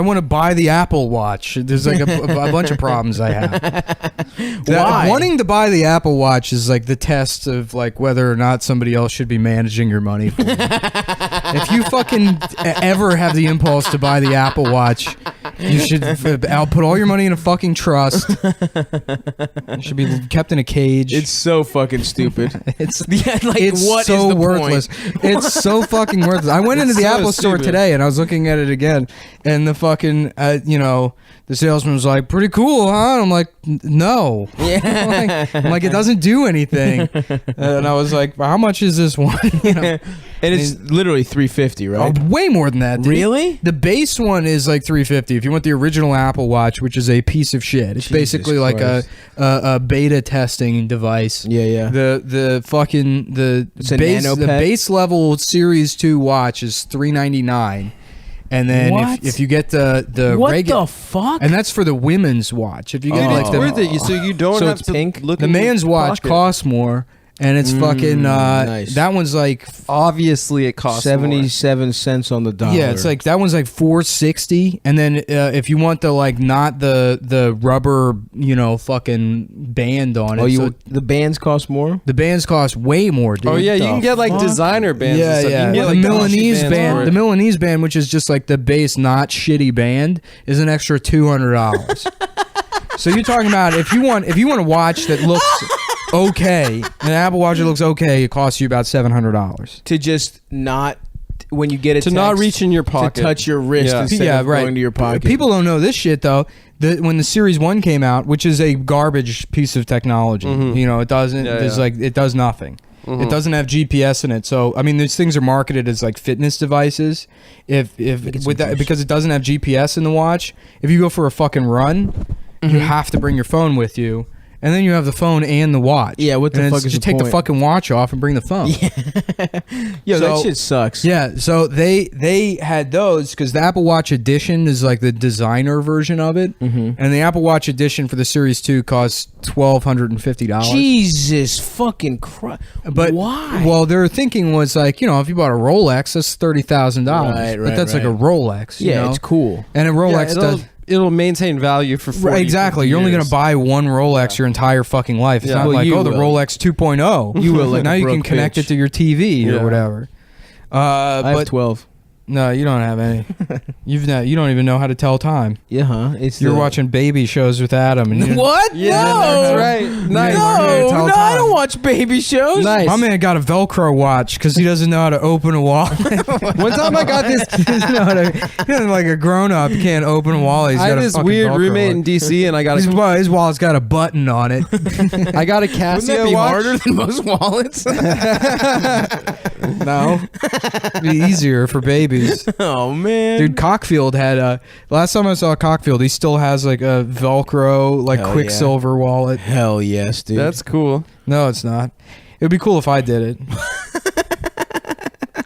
want to buy the Apple Watch. There's like a bunch of problems I have. Why? Wanting to buy the Apple Watch is like the test of like whether or not somebody else should be managing your money for you. If you fucking ever have the impulse to buy the Apple Watch, you should I'll put all your money in a fucking trust. It should be kept in a cage. It's so fucking stupid. It's like it's what so is the worthless. point? It's so fucking worthless. I went into the so Apple store stupid. today and I was looking at it again, and the fucking the salesman was like, "Pretty cool, huh?" And I'm like, "No." Yeah. I'm like, it doesn't do anything. And I was like, "How much is this one?" And it's literally $350, right? Oh, way more than that. Dude. Really? The base one is like $350. If you want the original Apple Watch, which is a piece of shit, it's Jesus basically like Christ. a beta testing device. Yeah, yeah. The fucking It's a base nano the pet? base level Series 2 watch is $399, and then What? if you get the What regular, the fuck? and that's for the women's watch. If you get Dude, like it's the worth it. So you don't So have it's to pink? look. the in your man's watch pocket. costs more, and it's fucking nice. that one's like Obviously, it costs more. 77 cents on the dollar. yeah, it's like that one's like $460, and then if you want the like not the rubber fucking band on it, so the bands cost more? the bands cost way more, dude. Oh yeah, you the can get like fuck? designer bands. Yeah, and stuff. You yeah. can get, The like, Milanese Gucci bands for band, it. the Milanese band, which is just like the base, not shitty band, is an extra $200. So you're talking about if you want a watch that looks okay, an Apple Watch that looks okay, it costs you about $700. To just not, when you get it to not reach in your pocket, to touch your wrist Yeah. instead of going to your pocket. People don't know this shit though. When the Series 1 came out, which is a garbage piece of technology, it doesn't. Yeah, there's yeah. like it does nothing. It doesn't have GPS in it. So I mean, these things are marketed as like fitness devices. If with that, because it doesn't have GPS in the watch, if you go for a fucking run, you have to bring your phone with you. And then you have the phone and the watch. Yeah, what the And fuck it's is just the take the point? fucking watch off and bring the phone. Yo, that So- shit sucks. Yeah, so they had those because the Apple Watch Edition is like the designer version of it, and the Apple Watch Edition for the Series 2 costs $1,250. Jesus fucking Christ. But why? Well, their thinking was like, if you bought a Rolex, that's $30,000. Right, but that's like a right. Rolex. you Yeah, know? it's cool. And a Yeah, Rolex does. it'll maintain value for 40, Right, exactly. 50 You're only going years. to buy one Rolex your entire fucking life. It's Yeah. not Well, like, you the will. Rolex 2.0. You will, like now a you can broke connect bitch. it to your TV Yeah. or whatever. I have But 12. no, you don't have any. You don't even know how to tell time. Yeah, huh? It's You're watching baby shows with Adam, and What? Yeah, no. that's right. Nice. No, Tell I time. don't watch baby shows. Nice. My man got a Velcro watch because he doesn't know how to open a wallet. One time I got this. He doesn't know how to, he doesn't like a grown up. He can't open a wallet. He's I got had a this fucking weird Velcro roommate in watch. DC, and I got a His wallet's got a button on it. I got a Wouldn't that Casio be watch. harder than most wallets? No, it'd be easier for babies. Oh man, Dude, Cockfield had a. Last time I saw Cockfield, he still has like a Velcro, like Hell Quicksilver wallet. hell yes, dude. That's cool. No, it's not. It would be cool if I did it.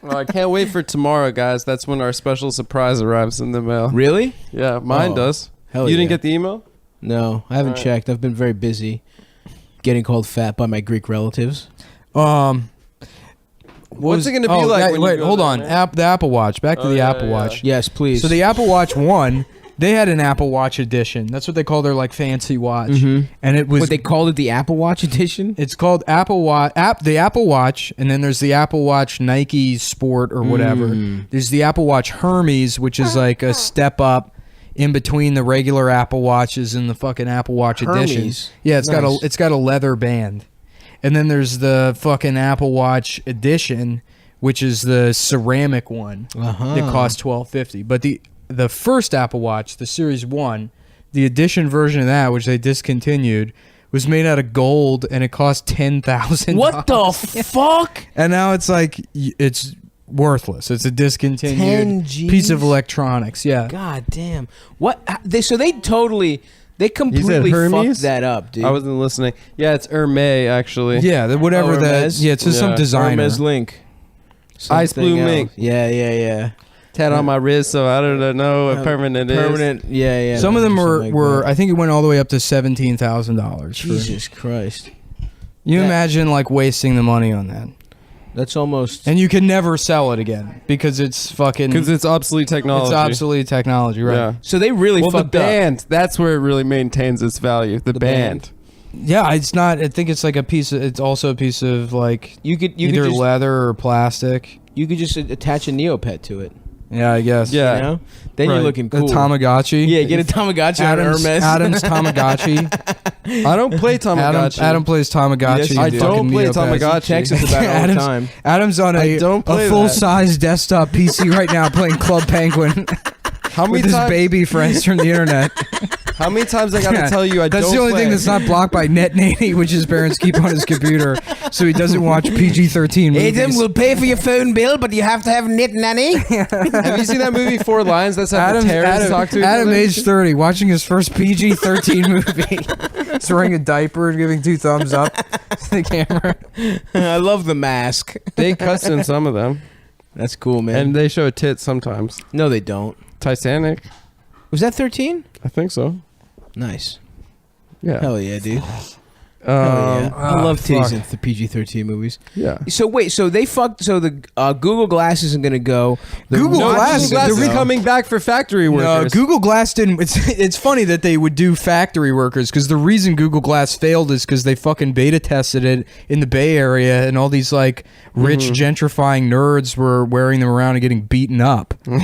Well, I can't wait for tomorrow, guys. That's when our special surprise arrives in the mail. really. Yeah, mine Oh, does. Hell You yeah. didn't get the email? No, I haven't Alright. checked. I've been very busy getting called fat by my Greek relatives. What's it going to be like? when you Wait, go hold there, on. man? The Apple Watch. Back to Oh, the yeah, Apple yeah. Watch. Yes, please. So the Apple Watch 1, they had an Apple Watch edition. That's what they call their like fancy watch. Mhm. And it was what they called it, the Apple Watch edition. it's called Apple Watch the Apple Watch, and then there's the Apple Watch Nike Sport or whatever. There's the Apple Watch Hermes, which is like a step up in between the regular Apple Watches and the fucking Apple Watch edition. Hermes. Yeah, it's Nice. got a leather band. And then there's the fucking Apple Watch edition, which is the ceramic one. Uh-huh. That costs $12.50. But the first Apple Watch, the Series 1, the edition version of that, which they discontinued, was made out of gold, and it cost $10,000. What the fuck? And now it's like it's worthless. It's a 10 discontinued Gs? piece of electronics. Yeah. God damn. What? They completely Hermes? fucked that up, dude. I wasn't listening. Yeah, it's Hermes actually. Yeah, whatever that. Hermes? Yeah, it's just some Yeah. designer. Hermes Link. Ice Something Blue else. Mink. Yeah. Tat on my wrist, so I don't know what permanent is. Permanent. Yeah. Some of them something like were that. I think it went all the way up to $17,000. Jesus Christ. You That- imagine like wasting the money on that, That's almost. and you can never sell it again because it's fucking. Because it's obsolete technology. It's obsolete technology, right? Yeah. So they really Well, the fucked up. band, that's where it really maintains its value. The band. Yeah, it's not. I think it's like a piece. It's also a piece of like You could either just, leather or plastic. you could just attach a Neopet to it. Yeah, I guess. Yeah. You know? Then Right. you're looking cool. A Tamagotchi. Yeah, get a Tamagotchi on Adam's, Hermes. Adam's Tamagotchi. I don't play Tamagotchi. Adam plays Tamagotchi. Yes, you I do. don't play Neopets. Tamagotchi. Texts us about it all the Adam's- time. Adam's on I a don't play that. full-size desktop PC right now playing Club Penguin How many with his times? baby friends from the internet. How many times I gotta Yeah. tell you I That's don't the only play? thing that's not blocked by NetNanny, which his parents keep on his computer, so he doesn't watch PG-13 movies. pay for your phone bill, but you have to have Net Nanny. Have you seen that movie Four Lines? That's how the terrorists talk to each Adam other? age 30, watching his first PG-13 movie. He's wearing a diaper and giving 2 thumbs up to the camera. I love The Mask. They cuss in some of them, That's cool, man. and they show tits sometimes. no, they don't. Titanic, Was that 13? I think so. Nice. Yeah. Hell yeah, dude. Hell yeah. I love titties in the PG-13 movies. Yeah. So wait, so they fucked. So the Google Glass isn't gonna go. The Google No, Glass- Google Glass is the re- coming back for factory No, workers. Google Glass didn't. It's funny that they would do factory workers because the reason Google Glass failed is because they fucking beta tested it in the Bay Area and all these like rich gentrifying nerds were wearing them around and getting beaten up. For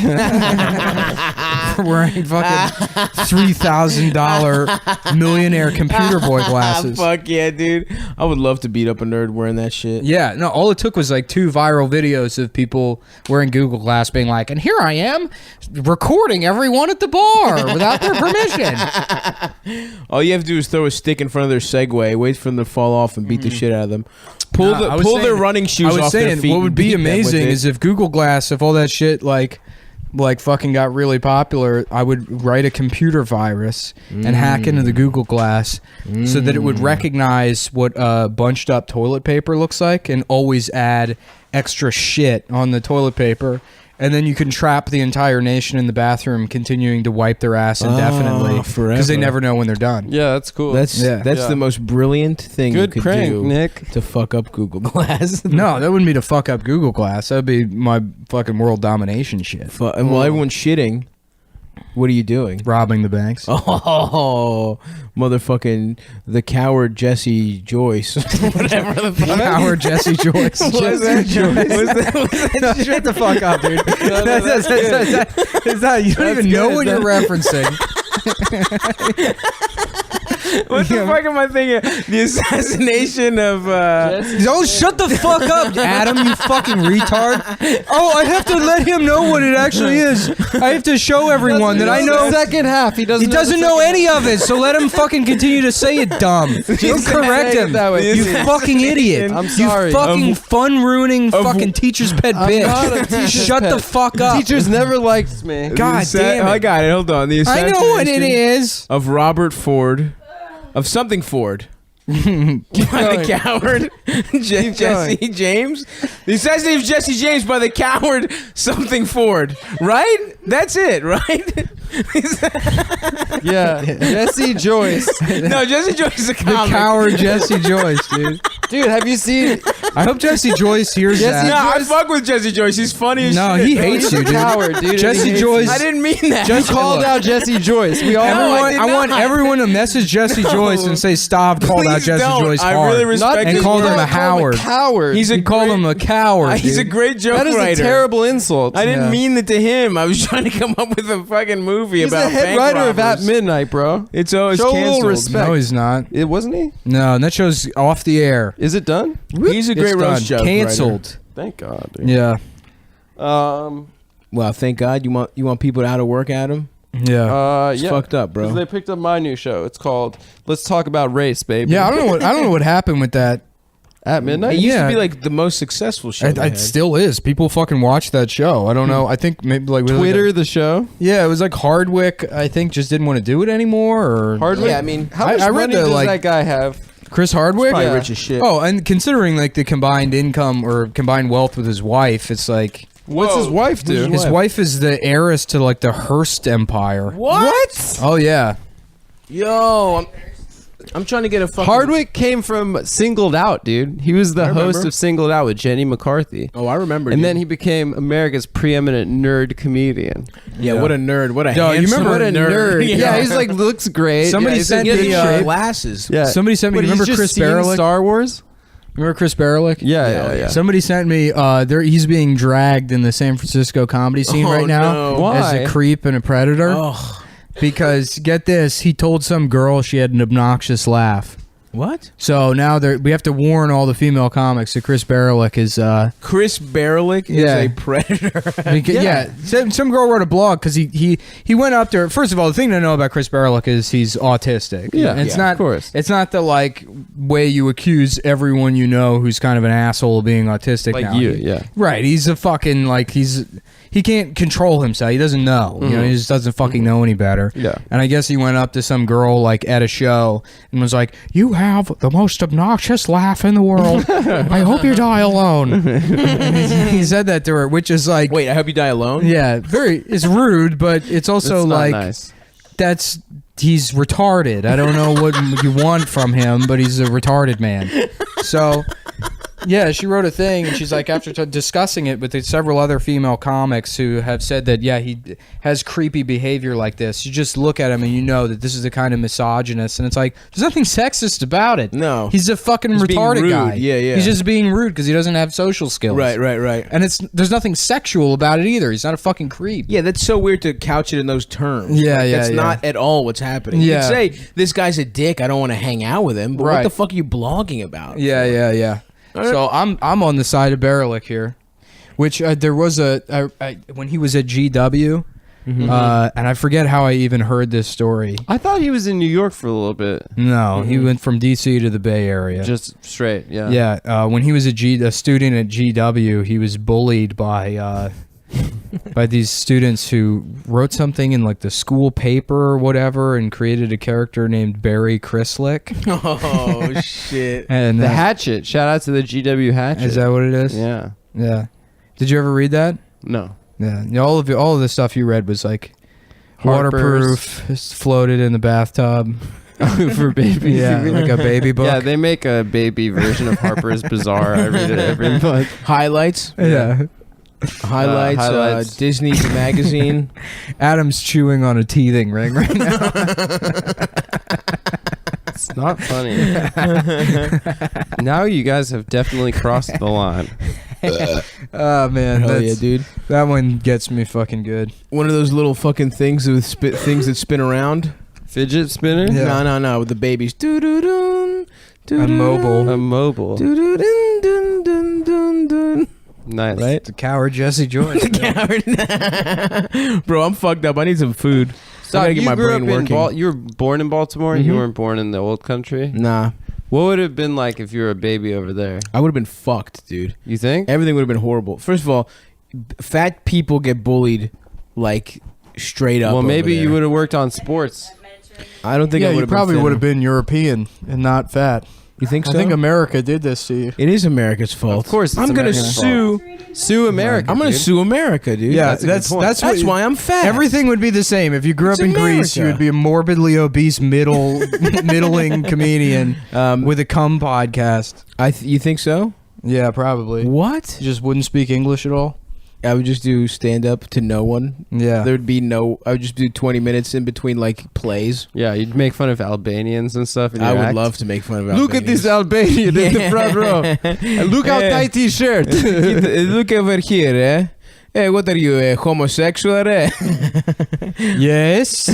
wearing fucking $3,000 millionaire computer boy glasses. Fuck yeah, dude. I would love to beat up a nerd wearing that shit. Yeah, no, all it took was like 2 viral videos of people wearing Google Glass being like, and here I am recording everyone at the bar without their permission. All you have to do is throw a stick in front of their Segway, wait for them to fall off, and beat the shit out of them. Pull Nah, I was their saying- running shoes I was off their saying, feet. what and would be beat them with amazing it. is if Google Glass, if all that shit like fucking got really popular, I would write a computer virus and hack into the Google Glass so that it would recognize what bunched up toilet paper looks like and always add extra shit on the toilet paper. And then you can trap the entire nation in the bathroom, continuing to wipe their ass indefinitely forever. because they never know when they're done. Yeah, that's cool. That's Yeah. the most brilliant thing good you could prank, do Nick. to fuck up Google Glass. No, that wouldn't be to fuck up Google Glass. That would be my fucking world domination shit. And while everyone's shitting, what are you doing? Robbing the banks. Oh, motherfucking the coward Jesse Joyce. Whatever the fuck. Howard Jesse Joyce. Jesse Joyce. Shut the fuck up, dude. You don't even know what you're referencing. What the fuck am I thinking? The assassination of. Oh, shut the fuck up, Adam, you fucking retard. Oh, I have to let him know what it actually is. I have to show everyone that I know. the second half. He doesn't. He doesn't know any of it, so let him fucking continue to say it dumb. Don't correct him. that way. You fucking idiot. I'm sorry. You fucking fun-ruining fucking teacher's pet bitch. not a teacher's Shut pet. the fuck up. Teachers never liked me. God damn it. I got it. Hold on. The I know what it assassination is. of Robert Ford, of something Ford. By the coward Jesse James. The assassination of Jesse James by the coward something Ford. Right? That's it, right? Yeah, Jesse Joyce. No, Jesse Joyce is a The comic. coward Jesse Joyce, dude. Dude, have you seen? I hope Jesse Joyce hears Jesse No, that. I fuck with Jesse Joyce. He's funny as No, shit. he bro. hates He's you, a dude. coward, dude. Jesse He hates Joyce- you. I didn't mean that. You called look. out Jesse Joyce. We all I did I want not. everyone to message Jesse Joyce and say stop called out Please Jesse don't. Joyce I hard. really respect Not and his called him work. a Howard. Coward. He's a He called great- him a coward. He's a dude. great joke That is writer. a terrible insult. I didn't Yeah. mean it to him. I was trying to come up with a fucking movie He's about the head bank writer of At robbers. Midnight, bro. It's always Show a little canceled. respect. No, he's not. It wasn't he? No, and that show's off the air. Is it done? He's a great It's roast done. joke Canceled. Thank God. Dude. Yeah. Um. Well, thank God. You want people out of work, Adam? Yeah. It's fucked up, bro. 'Cause they picked up my new show. It's called Let's Talk About Race, baby. Yeah, I don't know what happened with that. At midnight. It used to Yeah. be like the most successful show. they It had. still is. People fucking watch that show. I don't know. I think maybe like was it Twitter, like the show. yeah, it was like Hardwick. I think just didn't want to do it anymore. Or Hardwick. Yeah, I mean, how much I read money the, does like- that guy have? Chris Hardwick. probably Yeah. rich as shit. Oh, and considering like the combined income or combined wealth with his wife, it's like What's his wife do? Who's his wife is the heiress to like the Hearst Empire. What? Oh yeah. Yo, I'm trying to get a fucking. Hardwick came from Singled Out, dude. He was the I host remember. of Singled Out with Jenny McCarthy. Oh, I remember. And dude. then he became America's preeminent nerd comedian. Yeah, what a nerd. What a Yo, you handsome remember What a nerd. Yeah, he's like, looks great. Somebody yeah, he's sent in good me, shape. glasses. Yeah. Somebody sent me. What, Remember he's just Chris seen Barelik? Star Wars? Remember Chris Barelik? Yeah. Somebody sent me. He's being dragged in the San Francisco comedy scene Oh, right now no. Why? as a creep and a predator. Oh, Because get this, he told some girl she had an obnoxious laugh. what? So now we have to warn all the female comics that Chris Barelik is. Chris Barelik is Yeah. a predator. Yeah, some girl wrote a blog because he went up there. First of all, the thing to know about Chris Barelik is he's autistic. Yeah, And it's yeah, not. of course. It's not the like way you accuse everyone you know who's kind of an asshole of being autistic. Like now. you, yeah. Right. He's a fucking like he can't control himself. He doesn't know. You know, he just doesn't fucking know any better. Yeah. And I guess he went up to some girl like at a show and was like, "You have the most obnoxious laugh in the world. I hope you die alone." He said that to her, which is like, Wait, I hope you die alone. yeah, it's rude, but it's also That's not like nice. he's retarded. I don't know what you want from him, but he's a retarded man. So, yeah, she wrote a thing, and she's like, after discussing it with several other female comics who have said that, yeah, he has creepy behavior like this. You just look at him and you know that this is the kind of misogynist, and it's like, there's nothing sexist about it. No. He's a fucking He's being retarded rude. guy. Yeah, yeah. He's just being rude because he doesn't have social skills. Right. And there's nothing sexual about it either. He's not a fucking creep. Yeah, that's so weird to couch it in those terms. Yeah, Like, yeah, That's yeah. not at all what's happening. Yeah. You could say, this guy's a dick, I don't want to hang out with him, but what Right. the fuck are you blogging about? Yeah. So I'm on the side of Barelik here, which there was when he was at GW, and I forget how I even heard this story. I thought he was in New York for a little bit. No, he went from DC to the Bay Area. Just straight, yeah. Yeah, when he was a student at GW, he was bullied by by these students who wrote something in like the school paper or whatever and created a character named Barry Chryslick. Oh, shit. And The Hatchet. Shout out to the GW Hatchet. is that what it is? Yeah. Yeah. Did you ever read that? No. Yeah. All of the stuff you read was like Harper's. waterproof, just floated in the bathtub. For babies. Yeah, like a baby book. Yeah, they make a baby version of Harper's Bazaar. I read it every month. Highlights. Yeah. Highlights. Highlights. Disney magazine. Adam's chewing on a teething ring right now. It's not funny. Now you guys have definitely crossed the line. Oh man, Hell yeah, dude. that one gets me fucking good. One of those little fucking things with things that spin around. Fidget spinner? Yeah. No, with the babies. Doo-doo-dun, A mobile. A mobile. doo-doo-dun, dun, dun, dun, dun. Nice. Right? The coward Jesse Joyce. Bro, I'm fucked up. I need some food. I gotta get you my grew brain up in working. you were born in Baltimore and you Mhm. weren't born in the old country? Nah, What would it have been like if you were a baby over there? I would have been fucked, dude. You think? Everything would have been horrible. First of all, fat people get bullied like straight up. Well, maybe over you there. would have worked on sports. I don't think I Yeah, would you have. probably would have been European and not fat. You think so? I think America did this to you. it is America's fault. Of course it's I'm gonna America's sue. Sue America. I'm gonna dude. sue America, dude. Yeah, that's a good point. that's That's why I'm fat. Everything would be the same. If you grew It's up in Greece, you America. would be a morbidly obese middling comedian with a cum podcast. You think so? Yeah, probably. What? You just wouldn't speak English at all? I would just do stand up to no one. Yeah. There'd be no. I would just do 20 minutes in between like plays. Yeah, you'd make fun of Albanians and stuff. In I your would act. love to make fun of. Look at this Albanian in the front row. And look how tight his shirt. Look over here, eh? Hey, what are you, homosexual? Eh? Yes.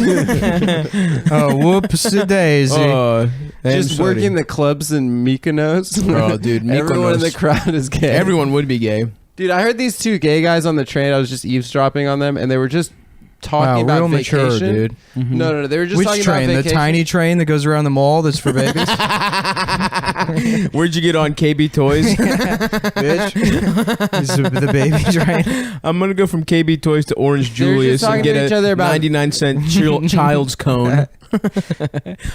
Oh, whoops a daisy. Oh, I'm Just sorry. working the clubs in Mykonos. Bro, dude, Everyone in the Mykonos. crowd is gay. Everyone would be gay. Dude, I heard these two gay guys on the train. I was just eavesdropping on them, and they were just talking about real vacation. mature, dude. No. They were just Which talking train? about The vacation. tiny train that goes around the mall that's for babies? Where'd you get on KB Toys? Bitch. This is the baby train. I'm gonna go from KB Toys to Orange They were just Julius and talking get to each a other about- 99-cent child's cone.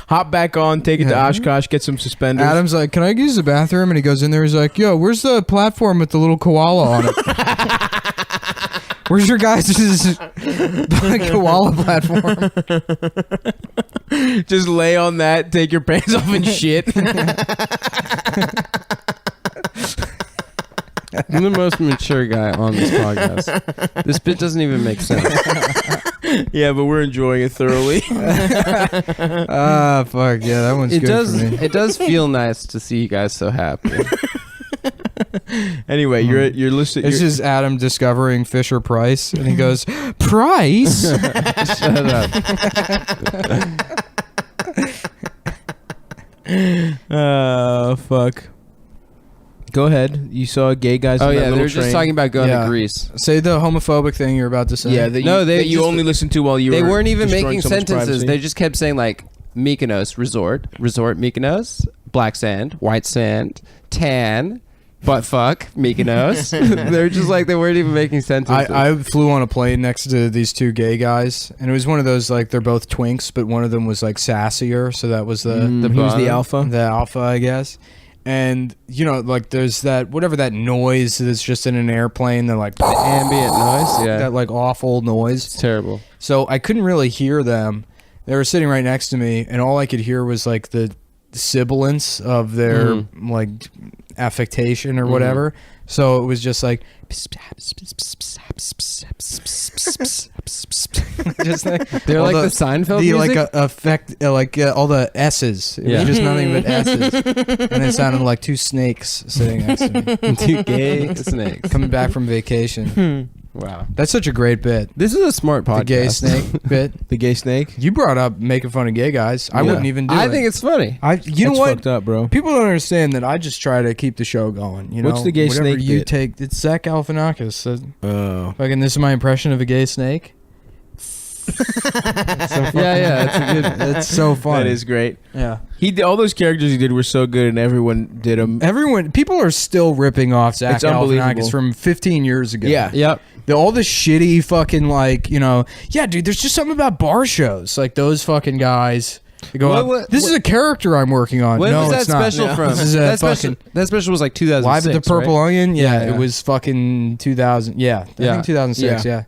Hop back on, take it to Oshkosh, get some suspenders. Adam's like, can I use the bathroom? And he goes in there. He's like, yo, where's the platform with the little koala on it? Where's your guys' koala platform? Just lay on that, take your pants off and shit. I'm the most mature guy on this podcast. This bit doesn't even make sense. Yeah, but we're enjoying it thoroughly. Ah, fuck yeah, that one's It good does. for me. It does feel nice to see you guys so happy. Anyway, you're listening. It's just Adam discovering Fisher Price, and he goes, Price? Shut up. Fuck. Go ahead. You saw gay guys. Oh on that yeah, they little were just train. talking about going Yeah. to Greece. Say the homophobic thing you're about to say. Yeah, that you, No, they that you just- only listened to while you They were. weren't even destroying making someone's sentences. privacy. They just kept saying like Mykonos resort, Mykonos, black sand, white sand, tan, butt fuck, Mykonos. They're just like they weren't even making sentences. I flew on a plane next to these two gay guys, and it was one of those, like, they're both twinks, but one of them was, like, sassier, so that was the He was the bottom. alpha. I guess. And, you know, like, there's that, whatever that noise that's just in an airplane, they're like, ambient noise. Yeah, that, like, awful noise. it's terrible. So I couldn't really hear them. They were sitting right next to me, and all I could hear was, like, the sibilance of their, like, affectation or whatever. So it was just like, just like They're all like the Seinfeld music. like effect, all the S's. It was just nothing but S's, and it sounded like two snakes sitting next to me, Two gay snakes. coming back from vacation. Wow, That's such a great bit. this is a smart podcast. The gay snake bit. The gay snake. You brought up making fun of gay guys. I wouldn't even do it. I think it's funny. You know That's what? fucked up, bro. People don't understand that I just try to keep the show going. You know, What's the gay whatever snake you bit? take? It's Zach Galifianakis. Oh. Fucking, this is my impression of a gay snake. Yeah, it's a good. That's so funny. That is great. Yeah. He did, all those characters he did were so good, and everyone did them. People are still ripping off Zach It's unbelievable. Galifianakis from 15 years ago. Yeah. Yep. All the shitty fucking, like, you know, yeah, dude, there's just something about bar shows. Like, those fucking guys. They go, this is a character I'm working on. When no, was that it's not. special No. from? This is a that fucking special was like 2006. Live at the Purple right? Onion. Yeah, Yeah. it was fucking 2000. Yeah, I think 2006. Yeah.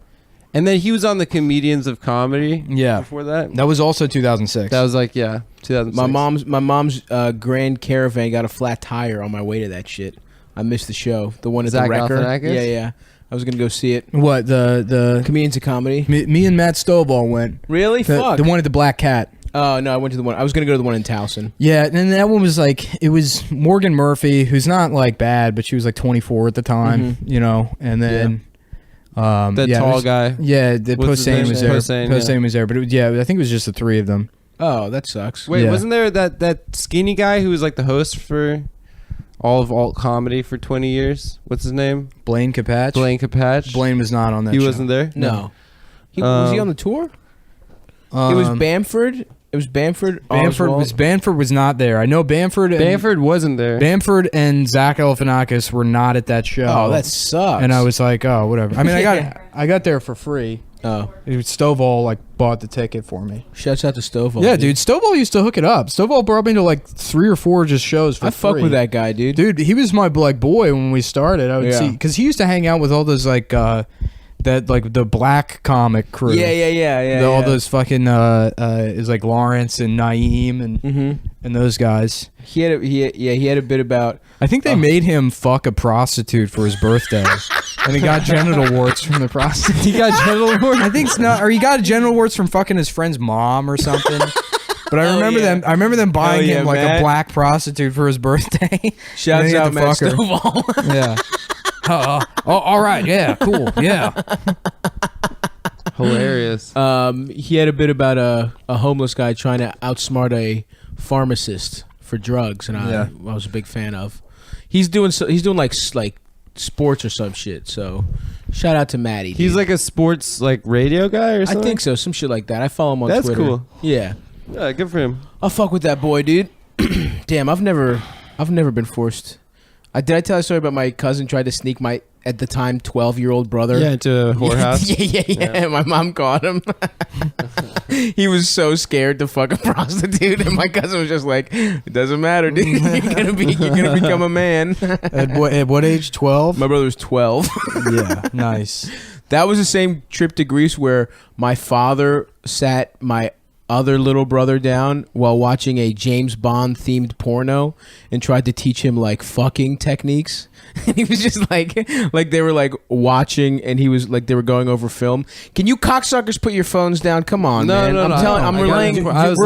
And then he was on the Comedians of Comedy. Yeah. Before that, That was also 2006. that was like 2006. My mom's Grand Caravan got a flat tire on my way to that shit. I missed the show. The one at Zach the Wrecker. Galifianakis? Yeah. I was gonna go see it. What the Comedians of Comedy. me and Matt Stovall went. Really? Fuck. The one at the Black Cat. Oh no, I went to the one. I was gonna go to the one in Towson. Yeah, and that one was like, it was Morgan Murphy, who's not like bad, but she was like 24 at the time, you know, and then the yeah, it tall was- guy. Yeah, the What's his Posehn name? was there. Posehn, Posehn was there, but I think it was just the three of them. Oh, that sucks. Wait, Yeah. wasn't there that skinny guy who was like the host for all of alt comedy for 20 years? What's his name? Blaine Capatch. Blaine Capatch. Blaine was not on that. He show. wasn't there. No. Was he on the tour? It was Bamford. It was Bamford. Bamford was not there. I know Bamford. Bamford wasn't there. Bamford and Zach Galifianakis were not at that show. Oh, that sucks. And I was like, oh, whatever. I mean, I got there for free. Oh, Stovall like bought the ticket for me. shouts out to Stovall. Yeah, dude. Stovall used to hook it up. Stovall brought me to like 3 or 4 just shows for I free. fuck with that guy, dude. Dude, he was my like boy when we started. I would Yeah. see because he used to hang out with all those like that like the black comic crew. Yeah. All those fucking is like Lawrence and Naeem and those guys. He had a bit about. I think they made him fuck a prostitute for his birthday, and he got genital warts from the prostitute. He got genital warts. I think it's not, or he got genital warts from fucking his friend's mom or something. But I remember them. I remember them buying him like a black prostitute for his birthday. Shouts out, Matt fuck her. Stovall. Yeah. All right. Yeah. Cool. Yeah. Hilarious. He had a bit about a homeless guy trying to outsmart a pharmacist for drugs, and I was a big fan of. He's doing like sports or some shit. So shout out to Maddie. He's dude. like a sports like radio guy or I something. think so, some shit like that. I follow him on That's Twitter. cool. Yeah, Yeah, good for him. I'll fuck with that boy, dude. Damn, I've never been forced. Did I tell a story about my cousin tried to sneak my at the time 12-year-old brother? Yeah, into a whorehouse. Yeah. My mom caught him. He was so scared to fuck a prostitute, and my cousin was just like, "It doesn't matter, dude. You're gonna become a man." At what age? 12. My brother was 12. Yeah, nice. That was the same trip to Greece where my father sat my other little brother down while watching a James Bond themed porno and tried to teach him like fucking techniques. And he was just like they were like watching, and he was like they were going over film. Can you cocksuckers put your phones down? Come on, man. I'm relaying. I'm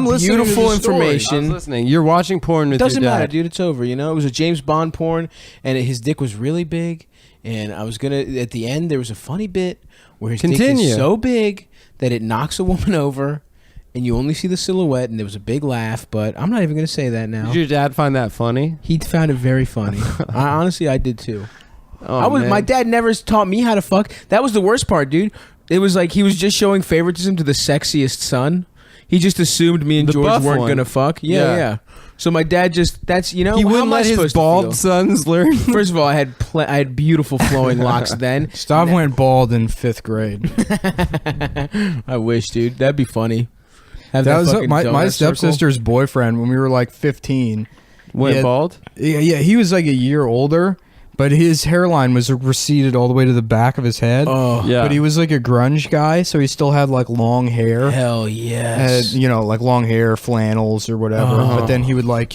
relaying beautiful information. I was listening. You're watching porn with Doesn't your dad. matter, dude. It's over. You know, it was a James Bond porn, and his dick was really big. And I was gonna at the end there was a funny bit where his dick is so big that it knocks a woman over, and you only see the silhouette. And there was a big laugh, but I'm not even gonna say that now. Did your dad find that funny? He found it very funny. Honestly, I did too. Oh, man. My dad never taught me how to fuck. That was the worst part, dude. It was like he was just showing favoritism to the sexiest son. He just assumed me and The George buff weren't one. gonna fuck. Yeah. So my dad just He how wouldn't am I let his supposed to bald feel? sons learn. First of all, I had beautiful flowing locks then. Stav went bald in 5th grade. I wish, dude. That'd be funny. Have That was fucking my donut circle. stepsister's boyfriend when we were like 15. Went bald? Yeah, he was like a year older, but his hairline was receded all the way to the back of his head. Oh, Yeah. But he was like a grunge guy, so he still had like long hair. hell yes. Like long hair, flannels or whatever. Oh. But then he would like,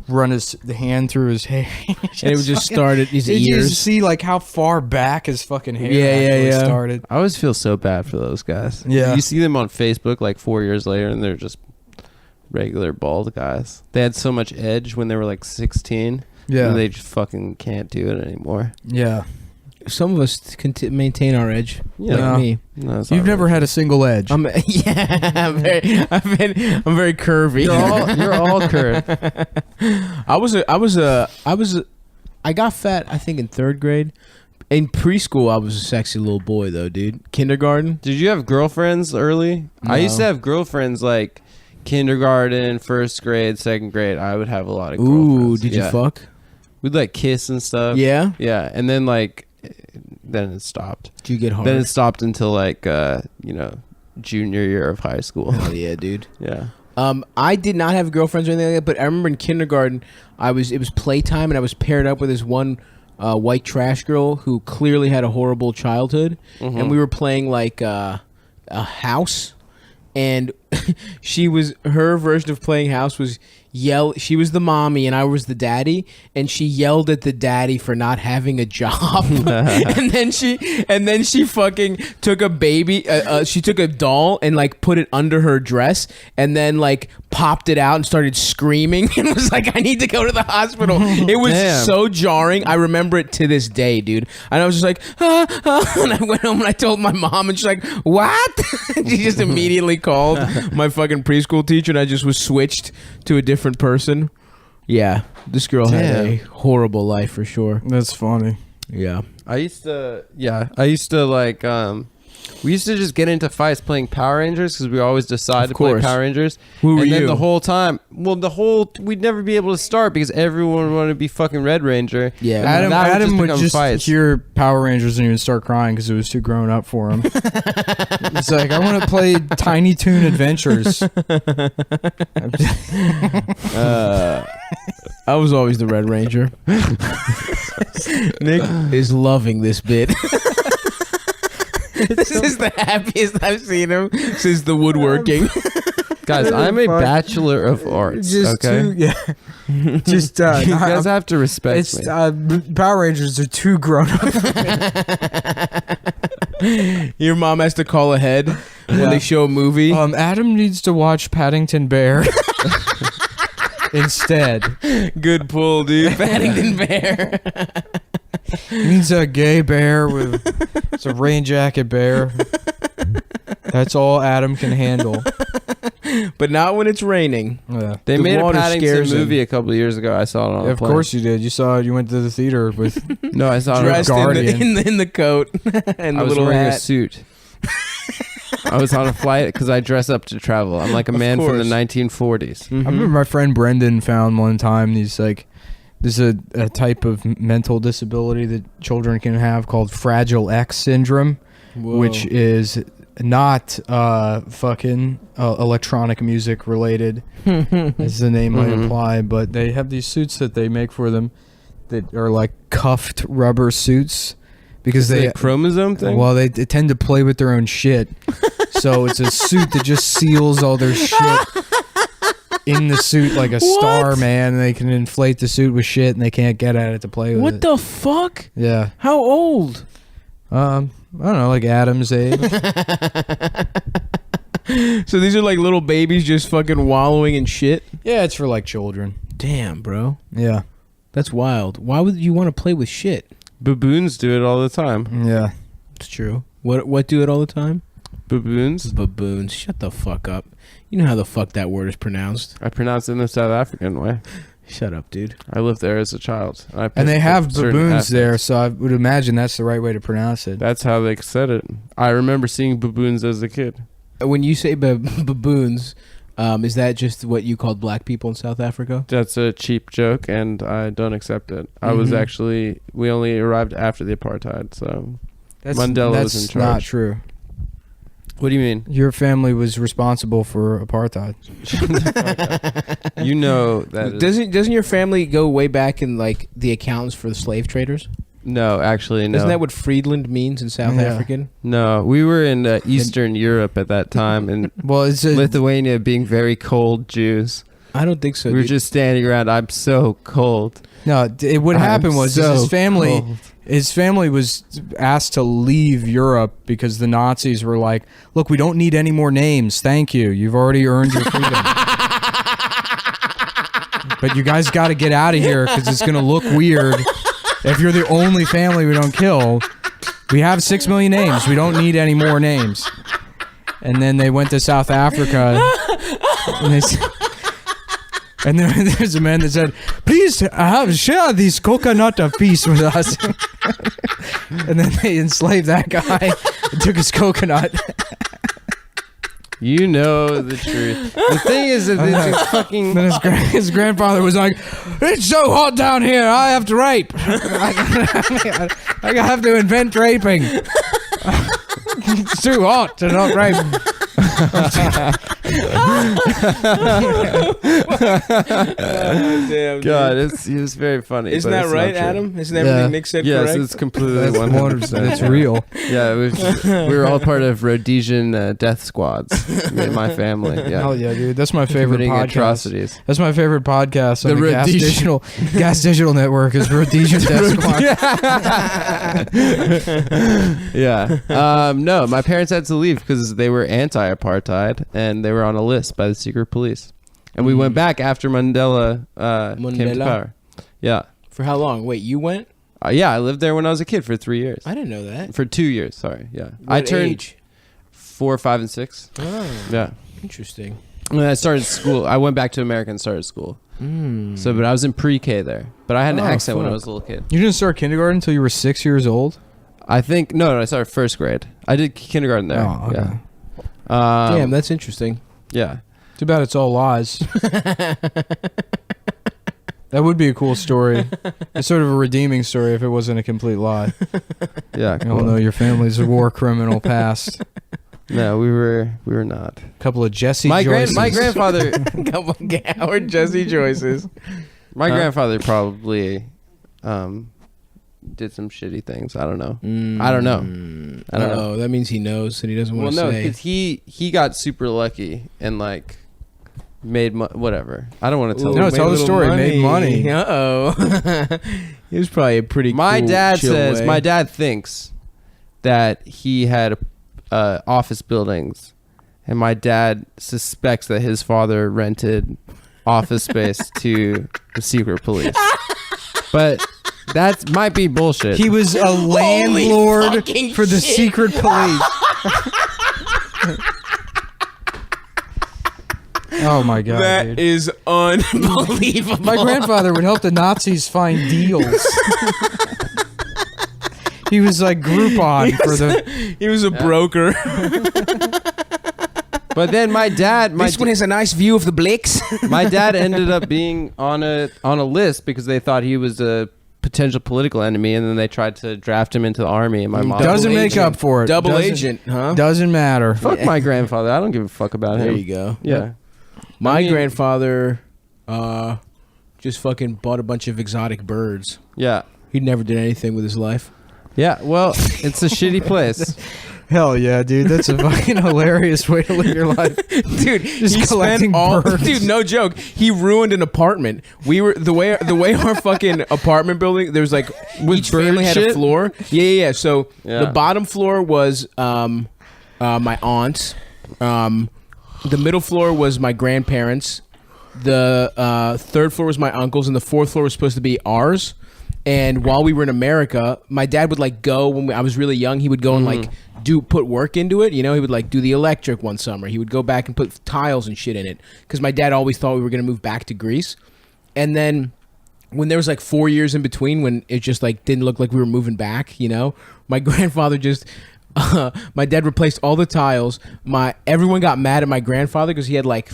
run the hand through his hair. And it would just start at his You ears. just see like how far back his fucking hair Yeah. started. I always feel so bad for those guys. Yeah. You see them on Facebook like 4 years later, and they're just regular bald guys. They had so much edge when they were like 16. Yeah. And they just fucking can't do it anymore. Yeah. Some of us can maintain our edge. Yeah. Like me. No, it's You've not never really had a single edge. I'm very curvy. You're all curved. I got fat, I think, in 3rd grade. In preschool, I was a sexy little boy, though, dude. Kindergarten. Did you have girlfriends early? No. I used to have girlfriends like kindergarten, 1st grade, 2nd grade. I would have a lot of girlfriends. Ooh, did you fuck? We'd like kiss and stuff. Yeah? Yeah, and then like then it stopped. Did you get hard? Then it stopped until like junior year of high school. Hell yeah, dude. Yeah. I did not have girlfriends or anything like that, but I remember in kindergarten, it was playtime, and I was paired up with this one white trash girl who clearly had a horrible childhood, and we were playing like a house, and her version of playing house was she was the mommy and I was the daddy, and she yelled at the daddy for not having a job. and then she fucking took a baby she took a doll and like put it under her dress, and then like popped it out and started screaming and was like, I need to go to the hospital. It was so jarring. I remember it to this day, dude. And I was just like, and I went home and I told my mom, and she's like, what? She just immediately called my fucking preschool teacher, and I just was switched to a different person. Yeah, this girl had a horrible life for sure. That's funny. Yeah. I used to like we used to just get into fights playing Power Rangers because we always decided to play Power Rangers. Who were and then you? the whole time, we'd never be able to start because everyone wanted to be fucking Red Ranger. Yeah. Adam would become just fights. hear Power Rangers and he would start crying because it was too grown up for him. It's like, I want to play Tiny Toon Adventures. I was always the Red Ranger. Nick is loving this bit. This is the happiest I've seen him since the woodworking. Guys, I'm a bachelor of arts. Okay, Just you guys have to respect me. Power Rangers are too grown up. Your mom has to call ahead when they show a movie. Adam needs to watch Paddington Bear instead. Good pull, dude. Paddington Bear. He needs a gay bear it's a rain jacket bear. That's all Adam can handle. but not when it's raining. Yeah. They The made a water Paddington scares him. movie a couple of years ago. I saw it on a Of plane. course you did. You saw it. You went to the theater with. No, I saw it on a Dressed Guardian. in the coat and I the was little wearing a hat. suit. I was on a flight because I dress up to travel. I'm like a man from the course. 1940s. I remember my friend Brendan found one time. He's like, there's a type of mental disability that children can have called Fragile X syndrome, Whoa. which is not fucking electronic music related, as the name might imply. But they have these suits that they make for them that are like cuffed rubber suits because Is it they a chromosome thing? Well, they tend to play with their own shit. So it's a suit that just seals all their shit in the suit like a star, man. And they can inflate the suit with shit and they can't get at it to play with What it. the fuck? Yeah. How old? I don't know, like Adam's age. So these are like little babies just fucking wallowing in shit? Yeah, it's for like children. Damn, bro. Yeah. That's wild. Why would you want to play with shit? Baboons do it all the time. Yeah. It's true. What do it all the time? Baboons? Baboons. Shut the fuck up. You know how the fuck that word is pronounced. I pronounce it in the South African way. Shut up, dude. I lived there as a child. And they have certain baboons there, aspects. so I would imagine that's the right way to pronounce it. That's how they said it. I remember seeing baboons as a kid. When you say baboons, is that just what you called black people in South Africa? That's a cheap joke, and I don't accept it. I was actually... We only arrived after the apartheid, so... Mandela was in charge. That's not true. What do you mean? Your family was responsible for apartheid. You know that... Doesn't your family go way back in like the accounts for the slave traders? No, actually, no. Isn't that what Friedland means in South Yeah. African? No, we were in Eastern Europe at that time, and Well, it's a, Lithuania being very cold Jews. I don't think so. We were dude. just standing around. I'm so cold. no. What happened was so his family. cold. His family was asked to leave Europe because the Nazis were like, "Look, we don't need any more names. Thank you. You've already earned your freedom." But you guys got to get out of here because it's gonna look weird if you're the only family we don't kill. We have 6 million names. We don't need any more names. And then they went to South Africa, and they said, and then there's a man that said, "Please share this coconut of peace with us." And then they enslaved that guy and took his coconut. You know the truth. The thing is that it's just fucking... Then his grandfather was like, "It's so hot down here, I have to rape. I have to invent raping. It's too hot to not rape." Damn, God, it's very funny. Isn't but that it's not right, true. Adam? Isn't everything Yeah. Nick said Yes, correct? it's completely That's 100%. It's real. Yeah, we were all part of Rhodesian death squads. Me and my family. Yeah, Hell yeah, dude. That's my favorite committing podcast. atrocities. That's my favorite podcast on The the Rhodesian- Gas Digital Network is Rhodesian Death Squad. Yeah. No, my parents had to leave because they were anti-apartheid and they were on a list by the secret police. And we went back after Mandela came to Mandela? power. Yeah. For how long? Wait, you went? Yeah, I lived there when I was a kid for 3 years. I didn't know that. For 2 years, sorry. Yeah. What I turned age? 4, 5, and 6. Oh, Yeah. interesting. When I started school, I went back to America and started school. So, but I was in pre-K there. But I had an Oh, accent when I fuck. was a little kid. You didn't start kindergarten until you were 6 years old? I think, no, I started first grade. I did kindergarten there. Oh, okay. Yeah. Damn, that's interesting. Yeah. Too bad it's all lies. That would be a cool story. It's sort of a redeeming story if it wasn't a complete lie. Yeah. You all know your family's a war criminal past. No, we were not. A couple of Jesse My Joyces. grandfather Couple of Howard Jesse Joyces. my Huh? grandfather probably did some shitty things. I don't know. I don't know. I don't know. Oh, that means he knows and he doesn't Well, want to no, say. because he got super lucky and like made whatever. I don't want to tell. No, you. tell the story. Made money. Uh-oh. He was probably a pretty My cool, dad chill says way. my dad thinks that he had office buildings, and my dad suspects that his father rented office space to the secret police. But that might be bullshit. He was a landlord fucking for the shit. secret police. Oh my god, That dude. is unbelievable. My grandfather would help the Nazis find deals. He was like Groupon for the. He was a broker. But then my dad, This one has a nice view of the Blix. my dad ended up being on a list because they thought he was a potential political enemy, and then they tried to draft him into the army. And my mom Doesn't make agent. up for it. Double Doesn't- agent, huh? Doesn't matter. fuck my grandfather. I don't give a fuck about him. There you go. Yeah. My I mean- grandfather just fucking bought a bunch of exotic birds. Yeah. He never did anything with his life. Yeah. Well, it's a shitty place. Hell yeah, dude. That's a fucking hilarious way to live your life. Dude, Just he collecting spent all birds. dude, no joke. He ruined an apartment. We were the way our fucking apartment building, there was like each bird family had shit? a floor. Yeah. So Yeah. the bottom floor was my aunt's. The middle floor was my grandparents. The third floor was my uncle's, and the fourth floor was supposed to be ours. And while we were in America, my dad would like go when I was really young. He would go and like put work into it. You know, he would like do the electric one summer. He would go back and put tiles and shit in it because my dad always thought we were gonna move back to Greece. And then when there was like 4 years in between, when it just like didn't look like we were moving back, you know, my grandfather just. My dad replaced all the tiles. Everyone got mad at my grandfather because he had like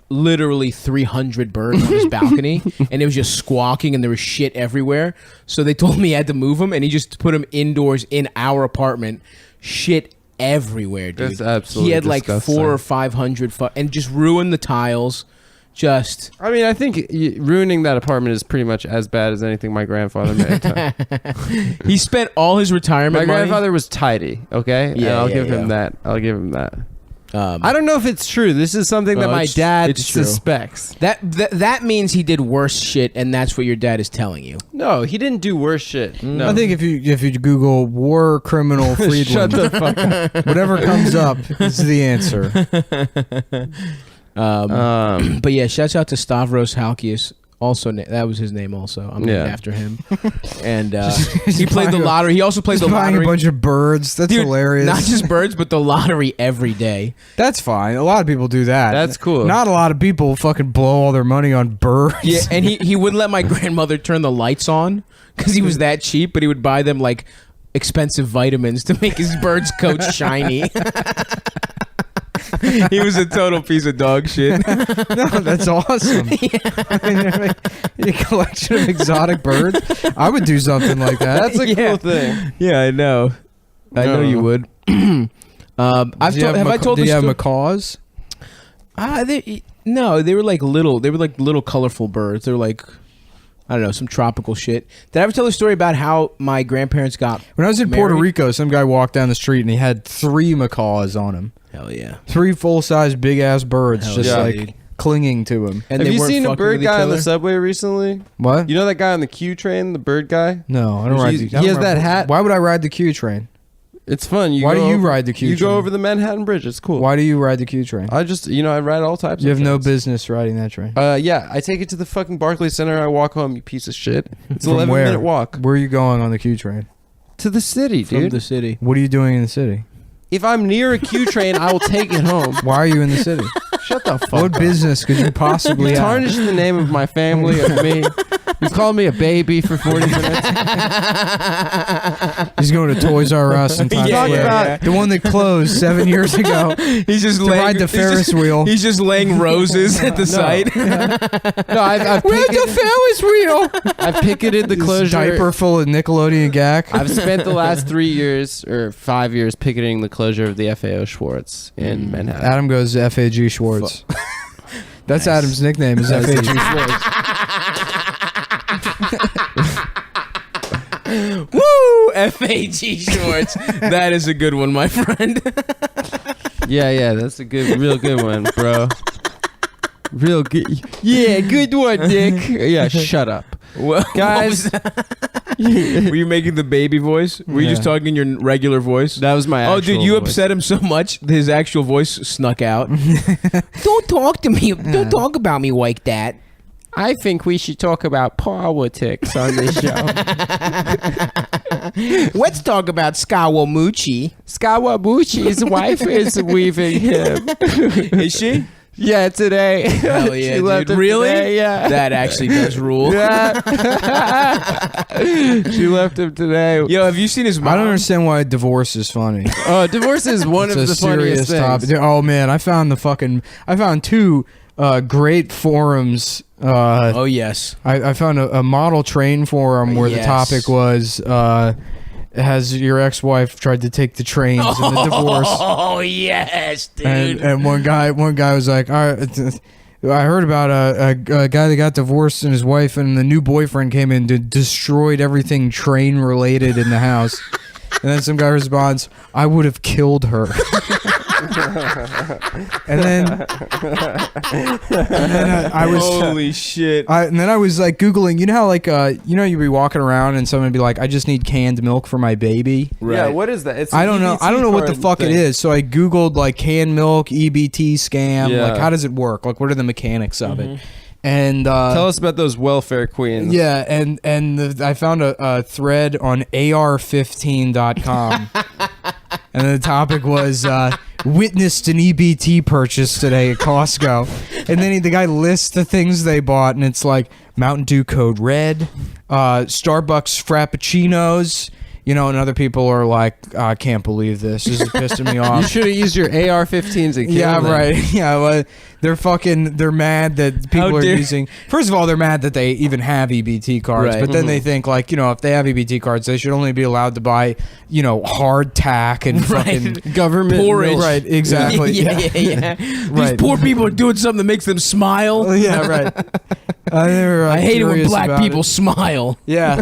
literally 300 birds on his balcony, and it was just squawking, and there was shit everywhere. So they told me he had to move them, and he just put them indoors in our apartment. Shit everywhere, dude. That's absolutely He had like disgusting. 400 or 500, and just ruined the tiles. Just I mean, I think ruining that apartment is pretty much as bad as anything my grandfather made. he spent all his retirement My money. grandfather was tidy, okay? Yeah, And I'll yeah, give him yeah. that. I'll give him that. Um, I don't know if it's true. This is something that No, my it's- dad it's true. suspects. that means he did worse shit, and that's what your dad is telling you. No, he didn't do worse shit. No. I think if you Google war criminal Friedland, Shut the fuck up. whatever comes up is the answer. But yeah, shouts out to Stavros Halkias. Also, that was his name. Also, I'm named Yeah. after him. And he played the lottery. He also played the Just buying lottery. a bunch of birds. That's Dude, hilarious. Not just birds, but the lottery every day. That's fine. A lot of people do that. That's cool. Not a lot of people fucking blow all their money on birds. Yeah, and he wouldn't let my grandmother turn the lights on because he was that cheap. But he would buy them like expensive vitamins to make his bird's coat shiny. He was a total piece of dog shit. No, that's awesome. A collection of exotic birds. I would do something like that. That's a Yeah. cool thing. Yeah, I know. I know you would. Have I told Do this you have sto- macaws? No, they were like little. They were like little colorful birds. They were like, I don't know, some tropical shit. Did I ever tell the story about how my grandparents got When I was in Puerto married? Rico, some guy walked down the street and he had 3 macaws on him. Hell yeah. 3 full-size big-ass birds Hell just yeah, like dude. clinging to him. And Have they you weren't seen a fucking bird with each guy on the other? subway recently? What? You know that guy on the Q train, the bird guy? No, I don't ride He the I don't has ride- that hat. Why would I ride the Q train? It's fun. Why do you over- ride the Q You train? go over the Manhattan Bridge. It's cool. Why do you ride the Q train? I just, I ride all types You of have no trains. business riding that train. Yeah, I take it to the fucking Barclays Center. I walk home, you piece of shit. It's an From 11-minute walk. Where are you going on the Q train? To the city, From dude. the city. What are you doing in the city? If I'm near a Q train, I will take it home. Why are you in the city? Shut the fuck What up. business could you possibly You have? tarnish the name of my family, of me. You called me a baby for 40 minutes. He's going to Toys R Us in Times Yeah, Square. yeah. The one that closed 7 years ago. He's just To ride the Ferris wheel. He's just laying roses at the site. No, I've We're at the picketed, Ferris wheel. I've picketed the This closure. diaper full of Nickelodeon gack. I've spent the last 3 years or 5 years picketing the closure of the FAO Schwartz in Manhattan. Adam goes FAG Schwartz. That's Adam's nickname is FAG Schwartz. Woo! FAG shorts. That is a good one, my friend. Yeah, that's a real good one, bro. Real good. Yeah, good one, Dick. Yeah, shut up. Well, Guys. were you making the baby voice? Were you just Yeah. talking in your regular voice? That was my Oh, dude, actual you voice. upset him so much, his actual voice snuck out. Don't talk to me. Don't talk about me like that. I think we should talk about politics on this show. Let's talk about Skawamuchi. Skawabuchi's wife is leaving him. Is she? Yeah, today. Hell yeah, She left dude. him Really? today, yeah. That actually does rule. Yeah. She left him today. Yo, have you seen his mom? I don't understand why divorce is funny. Divorce is one It's of a the funniest serious things. topic. Oh man, I found two great forums. Oh yes. I found a model train forum where the Yes. topic was has your ex-wife tried to take the trains in the divorce? Oh yes, dude. And one guy was like, all right, I heard about a guy that got divorced and his wife and the new boyfriend came in and destroyed everything train related in the house. And then some guy responds, I would have killed her. and then I was Holy shit. and then I was like Googling, you know how like you'd be walking around and someone would be like, I just need canned milk for my baby. Yeah, what is that? It's I don't know what the fuck it is. So I Googled like canned milk, EBT scam. Yeah. Like how does it work? Like what are the mechanics of it? And Tell us about those welfare queens. yeah, and I found a thread on AR15.com. And the topic was witnessed an EBT purchase today at Costco. And then the guy lists the things they bought, and it's like Mountain Dew Code Red, Starbucks Frappuccinos, and other people are like, I can't believe this. This is pissing me off. You should have used your AR-15s and Yeah, killed them. right. Yeah, well, they're mad that people are using. First of all, they're mad that they even have EBT cards, Right. but then they think like, if they have EBT cards, they should only be allowed to buy, hardtack and fucking Government Porridge. milk. Right, exactly. yeah. Right. These poor people are doing something that makes them smile. Yeah, right. I hate it when curious black about people it. smile. Yeah.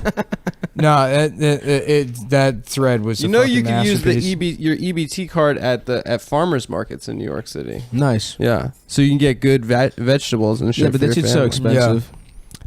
No, that thread was. You a know fucking you can use masterpiece. your EBT card at farmers markets in New York City. Nice. Yeah, so you can get good vegetables and shit. Yeah, but for that your shit's so family. expensive.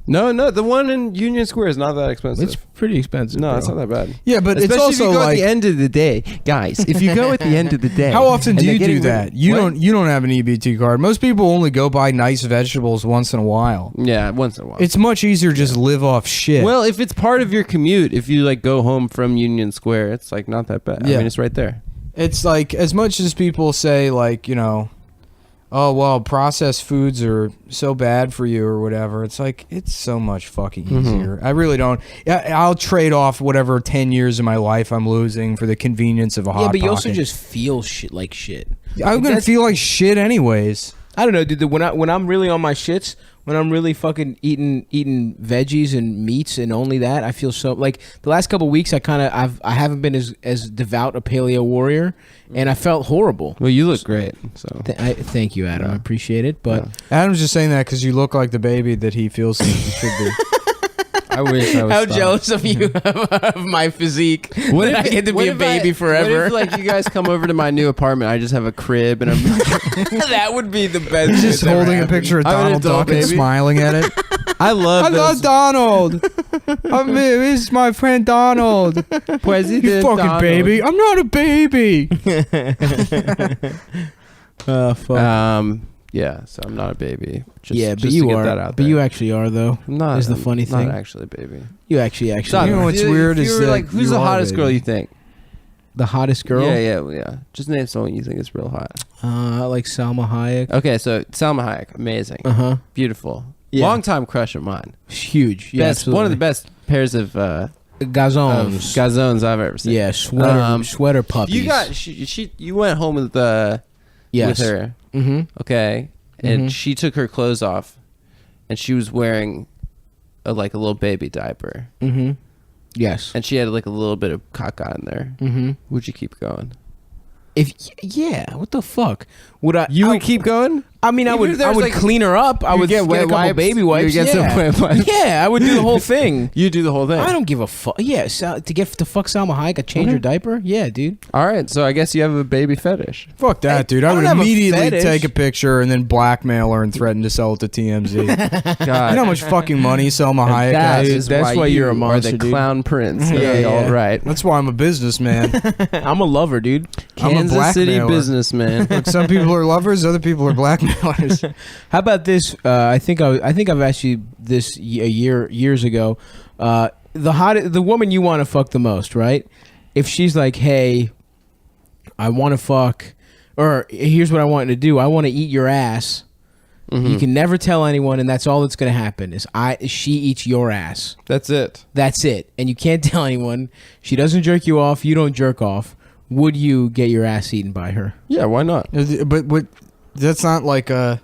No, the one in Union Square is not that expensive. It's pretty expensive. no, bro. it's not that bad. Yeah, but Especially it's also if you go like. at the end of the day, guys. If you go at the end of the day, How often and do they're you do getting that? rid- You What? don't have an EBT card. Most people only go buy nice vegetables once in a while. Yeah, once in a while. It's much easier to just live off shit. Well, if it's part of your commute, if you like go home from Union Square, it's like not that bad. Yeah. I mean, it's right there. it's like as much as people say like, oh well, processed foods are so bad for you or whatever. It's like it's so much fucking easier. I really don't. I'll trade off whatever 10 years of my life I'm losing for the convenience of a hot Yeah, but you pocket. also just feel shit like shit. I'm gonna That's- feel like shit anyways. I don't know, dude. When I'm really on my shits, when I'm really fucking eating veggies and meats and only that, I feel so like the last couple weeks I haven't been as devout a paleo warrior, and I felt horrible. Well, you look great. So Thank you, Adam. I appreciate it, but Adam's just saying that because you look like the baby that he feels he should be. I wish I was. how stopped. jealous of you of my physique. That I get to be a baby forever. What if like you guys come over to my new apartment? I just have a crib and I'm That would be the best. He's just shit ever holding a happened. picture of I'm an Donald adult Duck and baby. smiling at it. I love I love those Donald. This is my friend Donald. President You fucking Donald. baby. I'm not a baby. Fuck. Yeah, so I'm not a baby. Just, Yeah, but just you to get are. That out But there. you actually are, though. I'm not. is the I'm funny thing. Not actually a baby. You actually. You know what's If weird if is you were that like, who's you the are, hottest girl baby. you think? the hottest girl. Yeah. Just name someone you think is real hot. I like Salma Hayek. Okay, so Salma Hayek, amazing, Uh-huh. beautiful, Yeah. long time crush of mine. She's huge. Yeah, Best, one of the best pairs of Gazons. gazons I've ever seen. Yeah, sweater sweater puppies. You got you went home with yes. with her, Mm-hmm. okay, and Mhm. she took her clothes off, and she was wearing a little baby diaper, Mm-hmm. Yes. and she had like a little bit of caca in there. Mm-hmm. Would you keep going? What the fuck? Would I? You I, would keep going? I mean, I Even if would. there I was, would like, clean her up. I you'd would get get wet a couple wipes, baby you'd wipes. get some yeah. wet wipes. Yeah, I would do the whole thing. You do the whole thing. I don't give a fuck. Yeah, to fuck Salma Hayek, I change her diaper. Yeah, dude. All right, so I guess you have a baby fetish. Fuck that, Hey, dude. I I would don't have a immediately fetish. take a picture and then blackmail her and threaten to sell it to TMZ. You God, know how much fucking money Selma Hayek that has? is That's why you're a you are monster, the dude. clown prince. Yeah, Yeah, yeah. all right. That's why I'm a businessman. I'm a lover, dude. I'm a Kansas City blackmailer. businessman. Look, some people are lovers, other people are blackmailers. How about this? I think I've asked you this years ago. The woman you want to fuck the most, right? If she's like, hey, I want to fuck, or here's what I want to do. I want to eat your ass. You can never tell anyone, and that's all that's going to happen is she eats your ass. That's it. That's it. And you can't tell anyone. She doesn't jerk you off. You don't jerk off. Would you get your ass eaten by her? Yeah, why not? But that's not like a.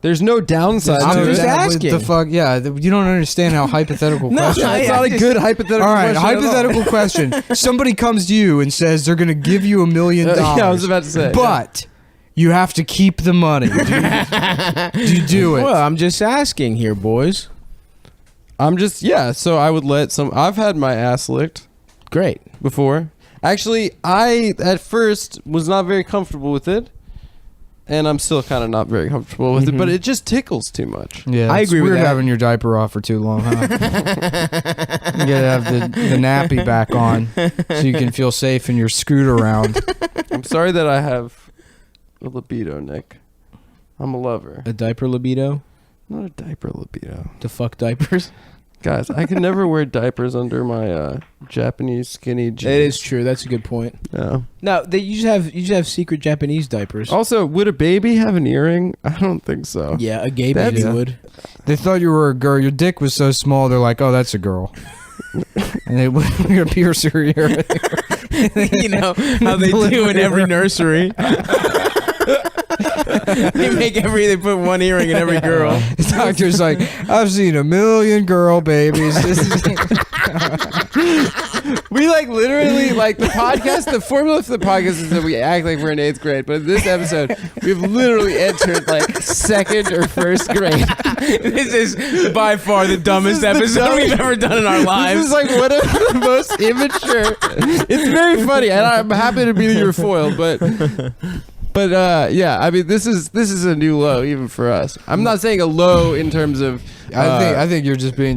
There's no downside I'm to just it. asking. The fuck, yeah. You don't understand how hypothetical No, question. It's not a good hypothetical All right, question at all. hypothetical question. Somebody comes to you and says they're going to give you $1 million. Yeah, I was about to say. But you have to keep the money. Do you do it? Well, I'm just asking here, boys. So I would I've had my ass licked Great. before. Actually, I at first was not very comfortable with it. And I'm still kind of not very comfortable with it, but it just tickles too much. Yeah, I it's agree with weird that. having your diaper off for too long, huh? You gotta have the nappy back on so you can feel safe in your scoot around. I'm sorry that I have a libido, Nick. I'm a lover. A diaper libido? Not a diaper libido. To fuck diapers? Guys, I can never wear diapers under my Japanese skinny jeans. It is true. That's a good point. Yeah. No, you just have secret Japanese diapers. Also, would a baby have an earring? I don't think so. Yeah, a gay baby That's- would. They thought you were a girl. Your dick was so small, they're like, oh, that's a girl. And they would pierce your ear. You know how they do in every nursery. They put one earring in every girl. The doctor's like, I've seen 1 million girl babies. We literally the podcast. The formula for the podcast is that we act like we're in 8th grade, but in this episode, we've literally entered 2nd or 1st grade. This is by far the dumbest episode we've ever done in our lives. This is one of the most immature. It's very funny, and I'm happy to be your foil, but yeah, I mean, this is a new low even for us. I'm not saying a low in terms of. I think you're just being